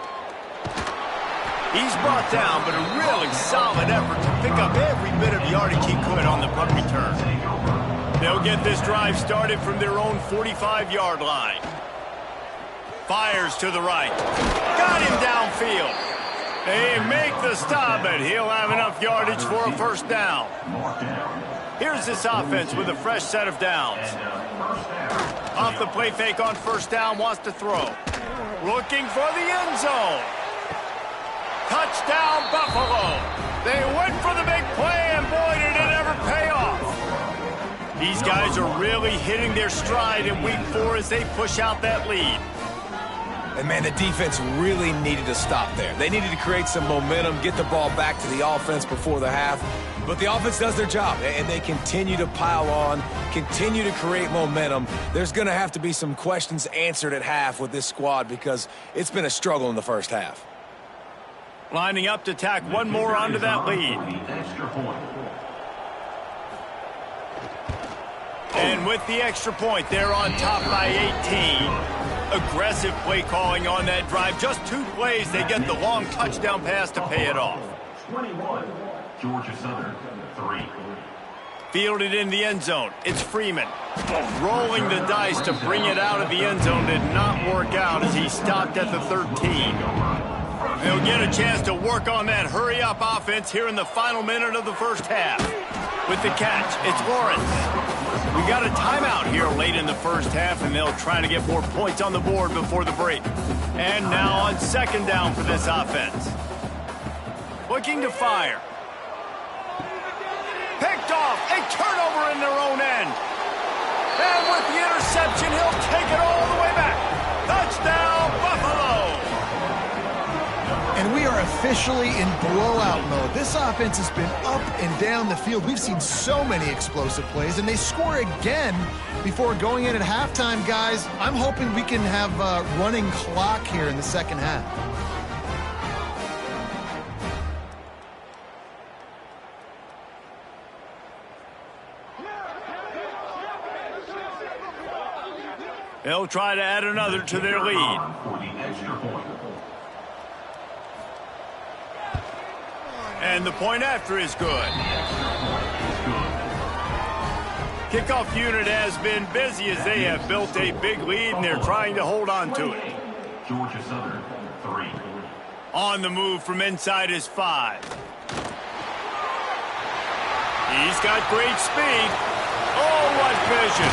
He's brought down, but a really solid effort to pick up every bit of yardage he could on the punt return. They'll get this drive started from their own 45-yard line. Fires to the right. Got him downfield. They make the stop, but he'll have enough yardage for a first down. Here's this offense with a fresh set of downs. Off the play fake on first down, wants to throw. Looking for the end zone. Touchdown, Buffalo. They went for the big play, and boy, did it ever pay off. These guys are really hitting their stride in week 4 as they push out that lead. And, man, the defense really needed to stop there. They needed to create some momentum, get the ball back to the offense before the half. But the offense does their job, and they continue to pile on, continue to create momentum. There's going to have to be some questions answered at half with this squad because it's been a struggle in the first half. Lining up to tack one more onto that lead. And with the extra point, they're on top by 18. Aggressive play calling on that drive. Just 2 plays, they get the long touchdown pass to pay it off. 21, Georgia Southern, 3. Fielded in the end zone. It's Freeman. Rolling the dice to bring it out of the end zone did not work out as he stopped at the 13. They'll get a chance to work on that hurry-up offense here in the final minute of the first half. With the catch, it's Lawrence. We got a timeout here late in the first half, and they'll try to get more points on the board before the break. And now on second down for this offense. Looking to fire. Picked off. A turnover in their own end. And with the interception, he'll take it all the way back. Touchdown, Buffalo. And we are officially in blowout mode. This offense has been up and down the field. We've seen so many explosive plays, and they score again before going in at halftime, guys. I'm hoping we can have a running clock here in the second half. They'll try to add another to their lead. And the point after is good. Kickoff unit has been busy as they have built a big lead, and they're trying to hold on to it. Georgia Southern, 3. On the move from inside is 5. He's got great speed. Oh, what vision.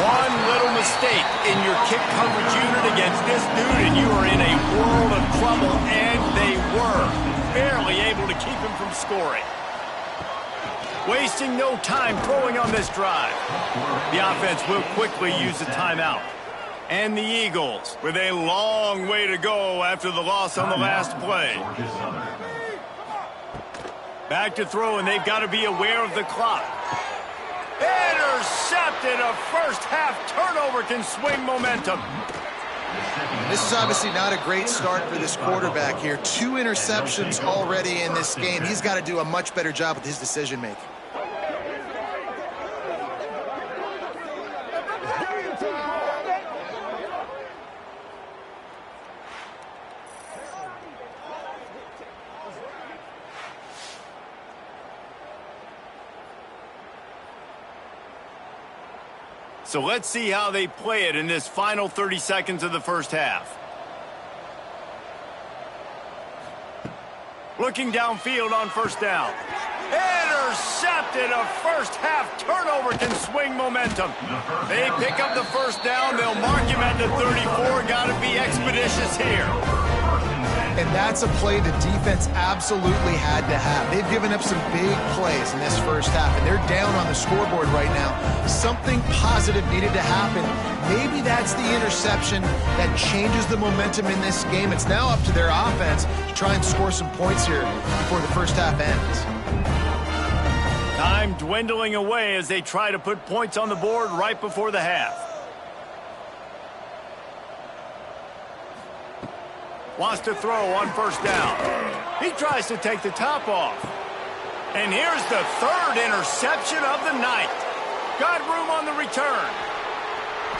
One little mistake in your kick coverage unit against this dude, and you are in a world of trouble, and they were barely able to keep him from scoring. Wasting no time throwing on this drive. The offense will quickly use a timeout. And the Eagles with a long way to go after the loss on the last play. Back to throw, and they've got to be aware of the clock. Intercepted. A first half turnover can swing momentum. This is obviously not a great start for this quarterback here. 2 interceptions already in this game. He's got to do a much better job with his decision-making. So let's see how they play it in this final 30 seconds of the first half. Looking downfield on first down. Intercepted. A first half turnover can swing momentum. They pick up the first down. They'll mark him at the 34. Got to be expeditious here. And that's a play the defense absolutely had to have. They've given up some big plays in this first half, and they're down on the scoreboard right now. Something positive needed to happen. Maybe that's the interception that changes the momentum in this game. It's now up to their offense to try and score some points here before the first half ends. Time dwindling away as they try to put points on the board right before the half. Wants to throw on first down. He tries to take the top off. And here's the 3rd interception of the night. Got room on the return.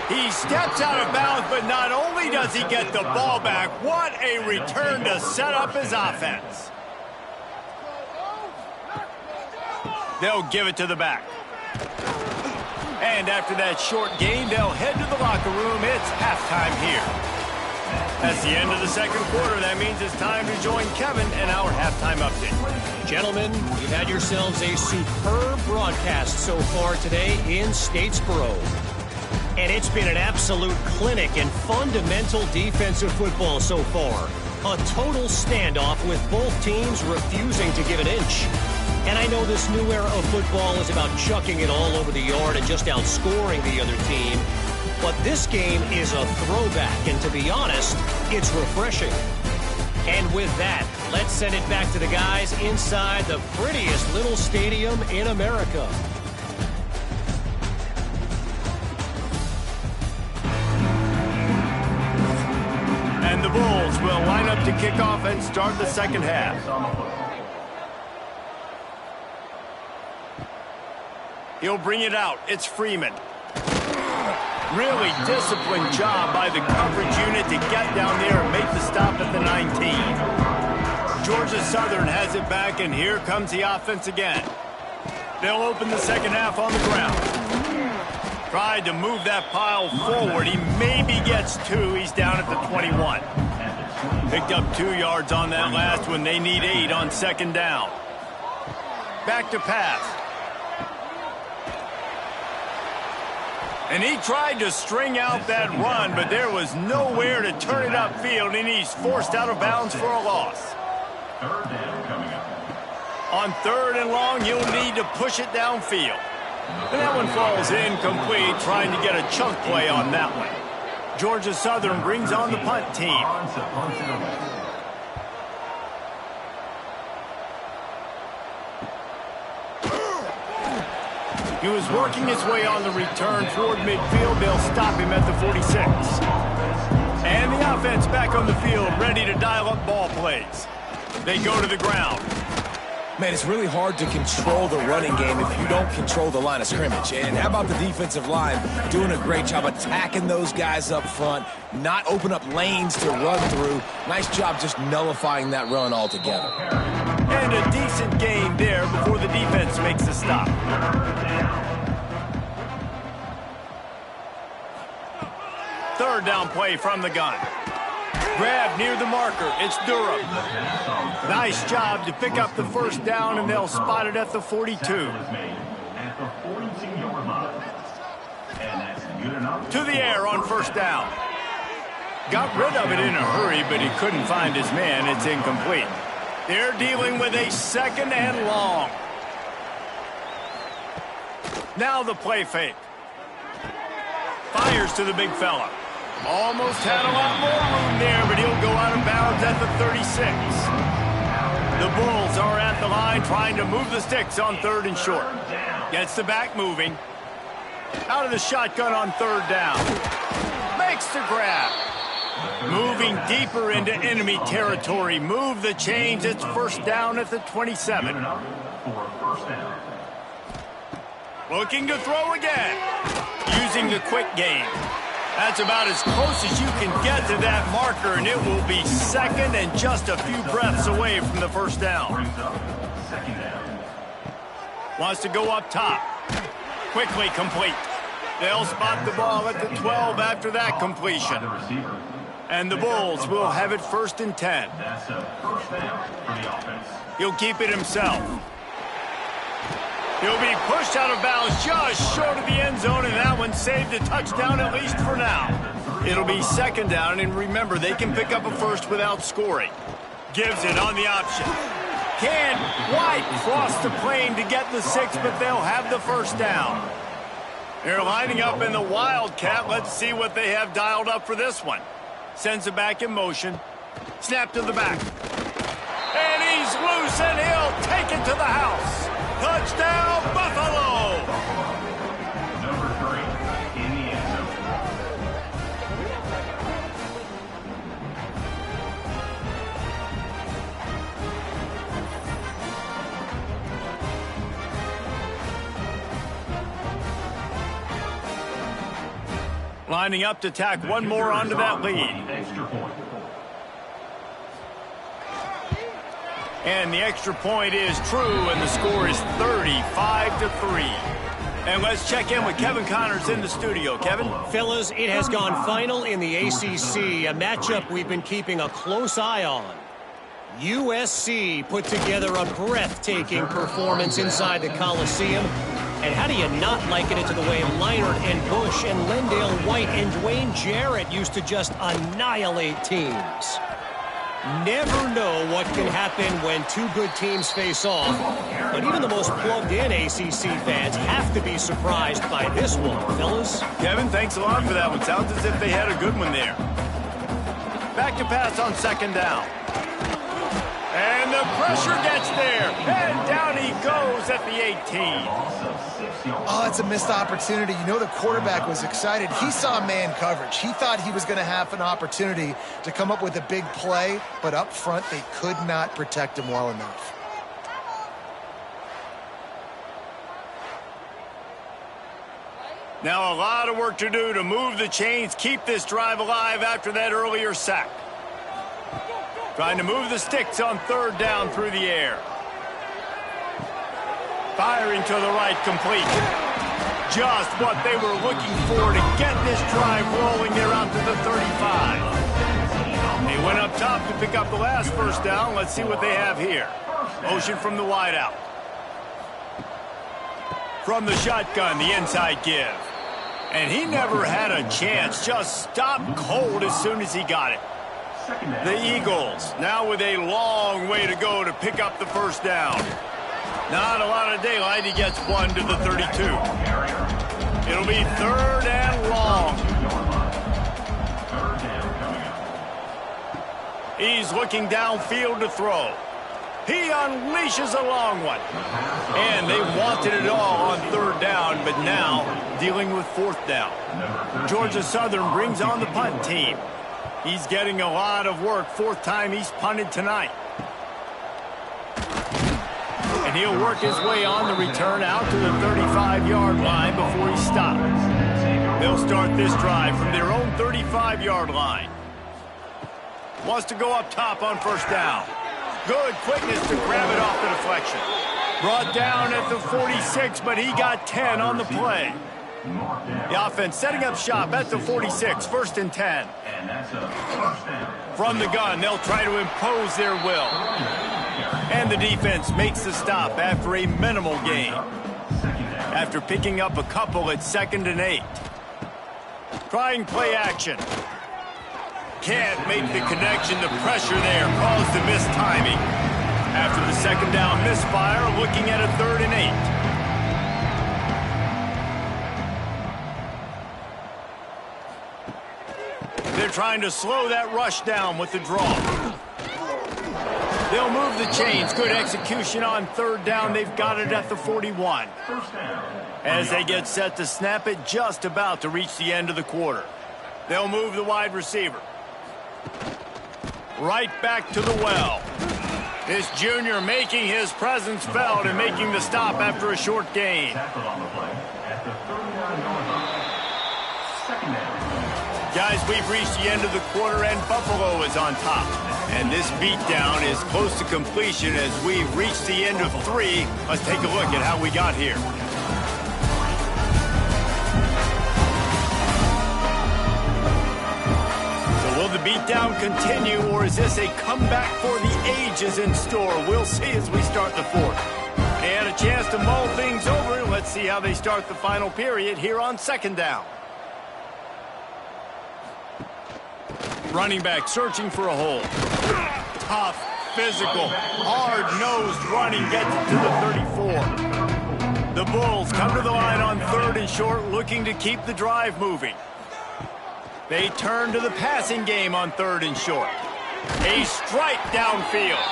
He steps out of bounds, but not only does he get the ball back, what a return to set up his offense. They'll give it to the back. And after that short gain, they'll head to the locker room. It's halftime here. That's the end of the second quarter. That means it's time to join Kevin in our halftime update. Gentlemen, you've had yourselves a superb broadcast so far today in Statesboro. And it's been an absolute clinic in fundamental defensive football so far. A total standoff with both teams refusing to give an inch. And I know this new era of football is about chucking it all over the yard and just outscoring the other team. But this game is a throwback, and to be honest, it's refreshing. And with that, let's send it back to the guys inside the prettiest little stadium in America. And the Bulls will line up to kick off and start the second half. He'll bring it out. It's Freeman. Really disciplined job by the coverage unit to get down there and make the stop at the 19. Georgia Southern has it back, and here comes the offense again. They'll open the second half on the ground. Tried to move that pile forward. He maybe gets 2. He's down at the 21. Picked up 2 yards on that last one. They need 8 on second down. Back to pass. And he tried to string out that run, but there was nowhere to turn it upfield, and he's forced out of bounds for a loss. Third down coming up. On 3rd and long, he'll need to push it downfield. And that one falls incomplete, trying to get a chunk play on that one. Georgia Southern brings on the punt team. He was working his way on the return toward midfield. They'll stop him at the 46. And the offense back on the field, ready to dial up ball plays. They go to the ground. Man, it's really hard to control the running game if you don't control the line of scrimmage. And how about the defensive line doing a great job attacking those guys up front, not open up lanes to run through. Nice job just nullifying that run altogether. And a decent gain there before the defense makes the stop. Third down play from the gun. Grab near the marker. It's Durham. Nice job to pick up the first down, and they'll spot it at the 42. To the air on first down. Got rid of it in a hurry, but he couldn't find his man. It's incomplete. They're dealing with a 2nd and long. Now the play fake. Fires to the big fella. Almost had a lot more room there, but he'll go out of bounds at the 36. The Bulls are at the line trying to move the sticks on 3rd and short. Gets the back moving. Out of the shotgun on 3rd down. Makes the grab. Moving deeper into enemy territory. Move the chains. It's first down at the 27. Looking to throw again. Using the quick game. That's about as close as you can get to that marker, and it will be second and just a few breaths away from the first down. Wants to go up top. Quickly complete. They'll spot the ball at the 12 after that completion. And the Bulls will have it first and 10. He'll keep it himself. He'll be pushed out of bounds just short of the end zone, and that one saved a touchdown at least for now. It'll be second down, and remember, they can pick up a first without scoring. Gives it on the option. Can't quite cross the plane to get the 6, but they'll have the first down. They're lining up in the Wildcat. Let's see what they have dialed up for this one. Sends it back in motion. Snap to the back. And he's loose, and he'll take it to the house. Touchdown, Buffalo! Number 3 in the end zone. Lining up to tack one more onto that lead. Extra point. And the extra point is true, and the score is 35-3. And let's check in with Kevin Connors in the studio. Kevin? Fellas, it has gone final in the ACC, a matchup we've been keeping a close eye on. USC put together a breathtaking performance inside the Coliseum. And how do you not liken it to the way Leinart and Bush and Lendale White and Dwayne Jarrett used to just annihilate teams? Never know what can happen when two good teams face off, but even the most plugged-in ACC fans have to be surprised by this one, fellas. Kevin, thanks a lot for that one. Sounds as if they had a good one there. Back to pass on second down. And the pressure gets there, and down he goes at the 18. Oh, it's a missed opportunity. You know the quarterback was excited. He saw man coverage. He thought he was going to have an opportunity to come up with a big play, but up front they could not protect him well enough. Now a lot of work to do to move the chains, keep this drive alive after that earlier sack. Trying to move the sticks on third down through the air. Firing to the right, complete. Just what they were looking for to get this drive rolling there out to the 35. They went up top to pick up the last first down. Let's see what they have here. Motion from the wideout. From the shotgun, the inside give. And he never had a chance. Just stopped cold as soon as he got it. The Eagles now with a long way to go to pick up the first down. Not a lot of daylight. He gets one to the 32. It'll be third and long. He's looking downfield to throw. He unleashes a long one. And they wanted it all on third down, but now dealing with fourth down. Georgia Southern brings on the punt team. He's getting a lot of work. Fourth time he's punted tonight. And he'll work his way on the return out to the 35-yard line before he stops. They'll start this drive from their own 35-yard line. Wants to go up top on first down. Good quickness to grab it off the deflection. Brought down at the 46, but he got 10 on the play. The offense setting up shop at the 46, first and 10. From the gun, they'll try to impose their will. And the defense makes the stop after a minimal gain. After picking up a couple at 2nd and 8. Trying play action. Can't make the connection. The pressure there caused the mistiming. After the second down misfire, looking at a 3rd and 8. They're trying to slow that rush down with the draw. They'll move the chains. Good execution on third down. They've got it at the 41. As they get set to snap it, just about to reach the end of the quarter. They'll move the wide receiver. Right back to the well. This junior making his presence felt and making the stop after a short gain. Tackled on the play at the 39-yard line. Second down. Guys, we've reached the end of the quarter, and Buffalo is on top. And this beatdown is close to completion as we reach the end of 3. Let's take a look at how we got here. Will the beatdown continue, or is this a comeback for the ages in store? We'll see as we start the 4th. And a chance to mull things over. Let's see how they start the final period here on 2nd down. Running back searching for a hole. Tough, physical, hard-nosed running gets it to the 34. The Bulls come to the line on 3rd and short, looking to keep the drive moving. They turn to the passing game on 3rd and short. A strike downfield.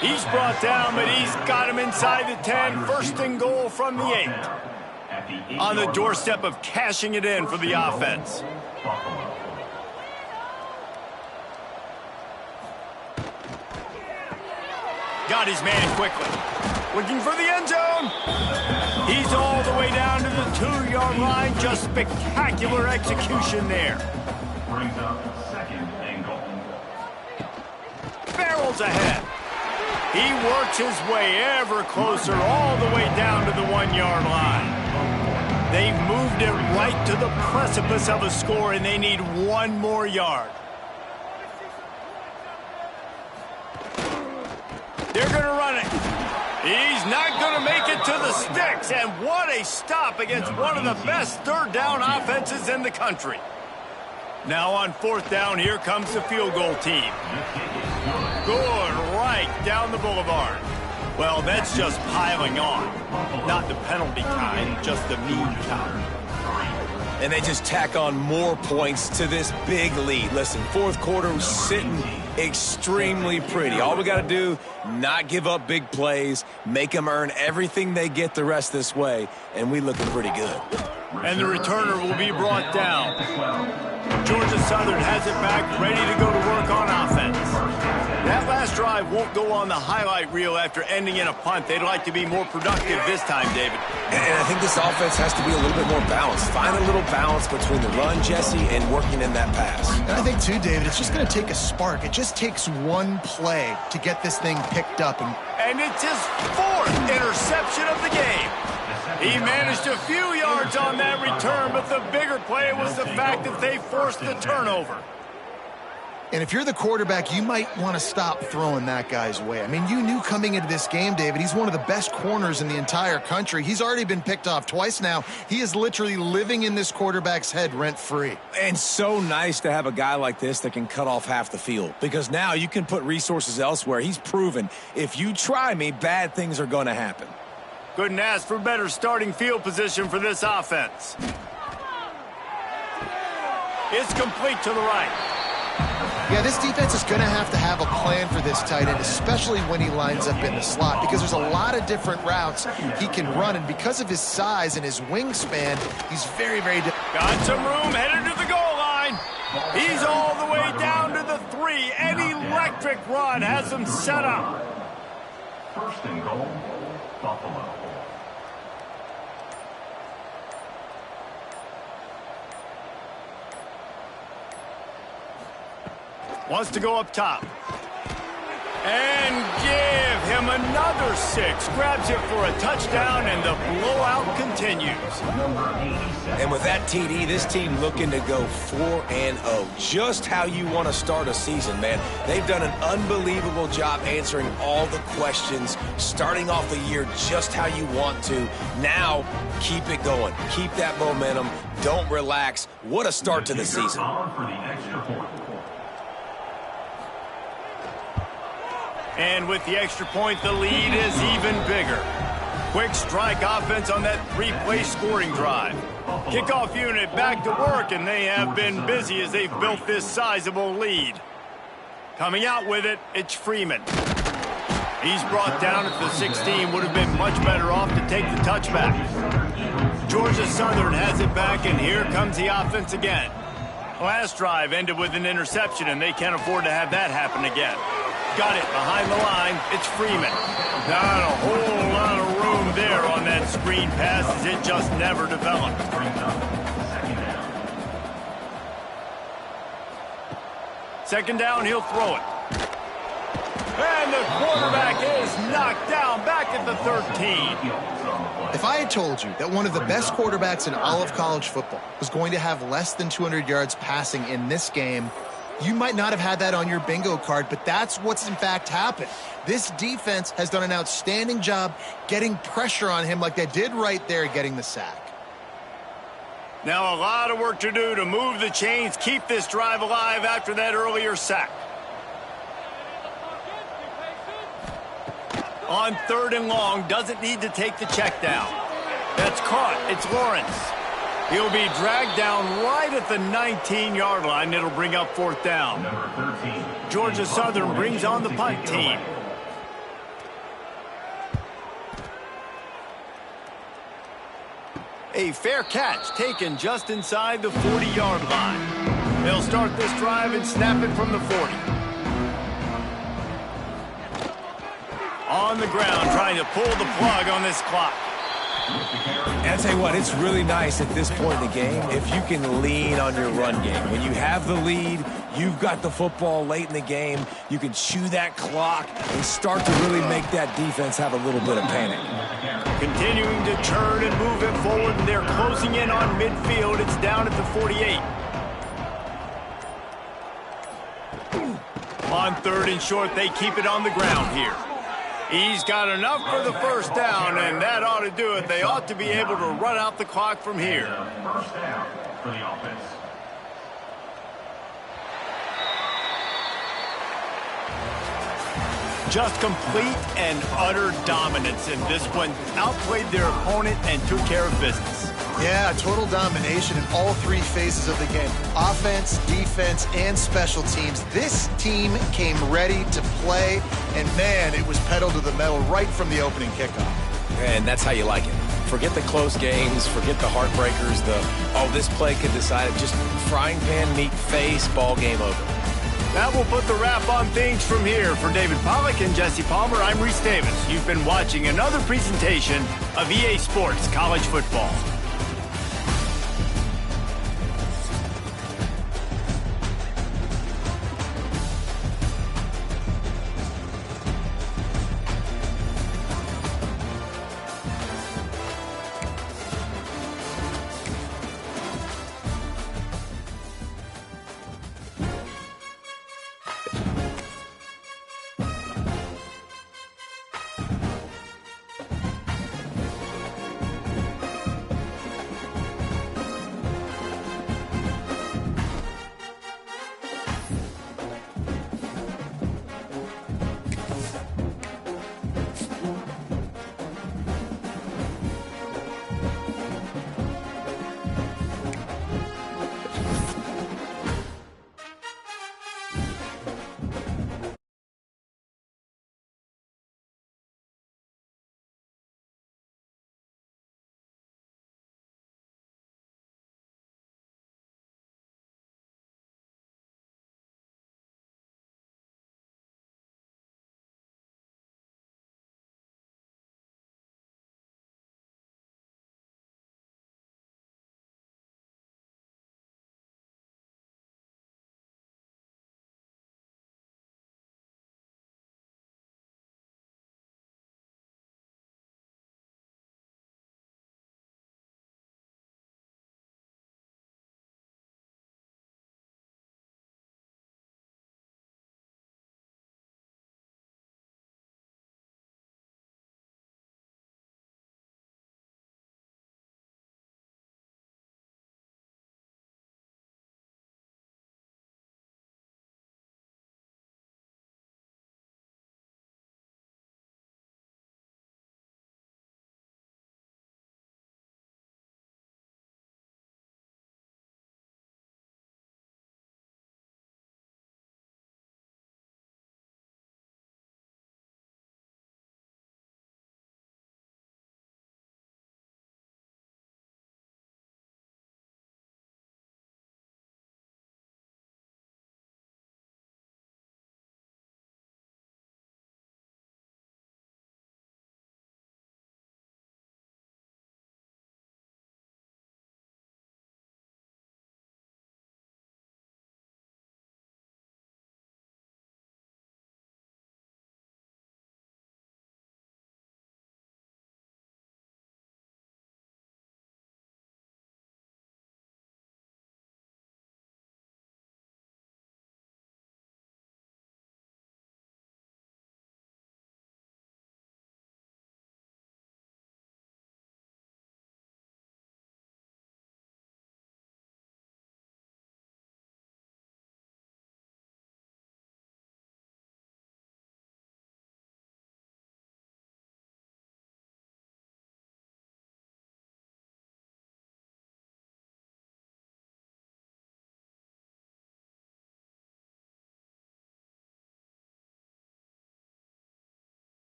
He's brought down, but he's got him inside the 10. 1st and goal from the 8. On the doorstep of cashing it in for the offense. Got his man quickly. Looking for the end zone. He's all the way down to the 2-yard line. Just spectacular execution there. Brings up 2nd and goal. Barrels ahead. He works his way ever closer all the way down to the 1-yard line. They've moved it right to the precipice of a score, and they need 1 more yard. They're going to run it. He's not going to make it to the sticks, and what a stop against one of the best 3rd down offenses in the country. Now on 4th down, here comes the field goal team. Good, right down the boulevard. Well, that's just piling on. Not the penalty kind, just the mean kind. And they just tack on more points to this big lead. Listen, 4th quarter was sitting extremely pretty. All we got to do, not give up big plays, make them earn everything they get the rest this way, and we looking pretty good. And the returner will be brought down. Georgia Southern has it back, ready to go to work on offense. That last drive won't go on the highlight reel after ending in a punt. They'd like to be more productive this time, David. And I think this offense has to be a little bit more balanced. Find a little balance between the run, Jesse, and working in that pass. And I think, too, David, it's just going to take a spark. It just takes one play to get this thing picked up. And it's his 4th interception of the game. He managed a few yards on that return, but the bigger play was the fact that they forced the turnover. And if you're the quarterback, you might want to stop throwing that guy's way. I mean, you knew coming into this game, David, he's one of the best corners in the entire country. He's already been picked off twice now. He is literally living in this quarterback's head rent-free. And so nice to have a guy like this that can cut off half the field, because now you can put resources elsewhere. He's proven if you try me, bad things are going to happen. Couldn't ask for better starting field position for this offense. It's complete to the right. Yeah, this defense is going to have a plan for this tight end, especially when he lines up in the slot, because there's a lot of different routes he can run, and because of his size and his wingspan, he's very, very got some room, headed to the goal line. He's all the way down to the 3. An electric run has him set up. 1st and goal, Buffalo. Wants to go up top. And give him another 6. Grabs it for a touchdown, and the blowout continues. And with that TD, this team looking to go 4-0. Just how you want to start a season, man. They've done an unbelievable job answering all the questions, starting off the year just how you want to. Now, keep it going. Keep that momentum. Don't relax. What a start to the season. And with the extra point, the lead is even bigger. Quick strike offense on that 3-play scoring drive. Kickoff unit back to work, and they have been busy as they've built this sizable lead. Coming out with it, it's Freeman. He's brought down at the 16, would have been much better off to take the touchback. Georgia Southern has it back, and here comes the offense again. Last drive ended with an interception, and they can't afford to have that happen again. Got it behind the line. It's Freeman. Not a whole lot of room there on that screen pass as it just never developed. Second down, he'll throw it. And the quarterback is knocked down back at the 13. If I had told you that one of the best quarterbacks in all of college football was going to have less than 200 yards passing in this game, you might not have had that on your bingo card, but that's what's in fact happened. This defense has done an outstanding job getting pressure on him like they did right there, getting the sack. Now a lot of work to do to move the chains, keep this drive alive after that earlier sack. On 3rd and long, doesn't need to take the check down. That's caught. It's Lawrence. He'll be dragged down right at the 19-yard line. It'll bring up 4th down. Georgia Southern brings on the punt team. A fair catch taken just inside the 40-yard line. They'll start this drive and snap it from the 40. On the ground, trying to pull the plug on this clock. And I'll tell you what, it's really nice at this point in the game if you can lean on your run game. When you have the lead, you've got the football late in the game, you can chew that clock and start to really make that defense have a little bit of panic. Continuing to turn and move it forward, and they're closing in on midfield. It's down at the 48. On 3rd and short, they keep it on the ground here. He's got enough for the first down, and that ought to do it. They ought to be able to run out the clock from here. First down for the offense. Just complete and utter dominance in this one. Outplayed their opponent and took care of business. Yeah, total domination in all 3 phases of the game. Offense, defense, and special teams. This team came ready to play, and man, it was pedal to the metal right from the opening kickoff. And that's how you like it. Forget the close games, forget the heartbreakers, this play could decide it. Just frying pan, meat face, ball game over. That will put the wrap on things from here. For David Pollack and Jesse Palmer, I'm Reese Davis. You've been watching another presentation of EA Sports College Football.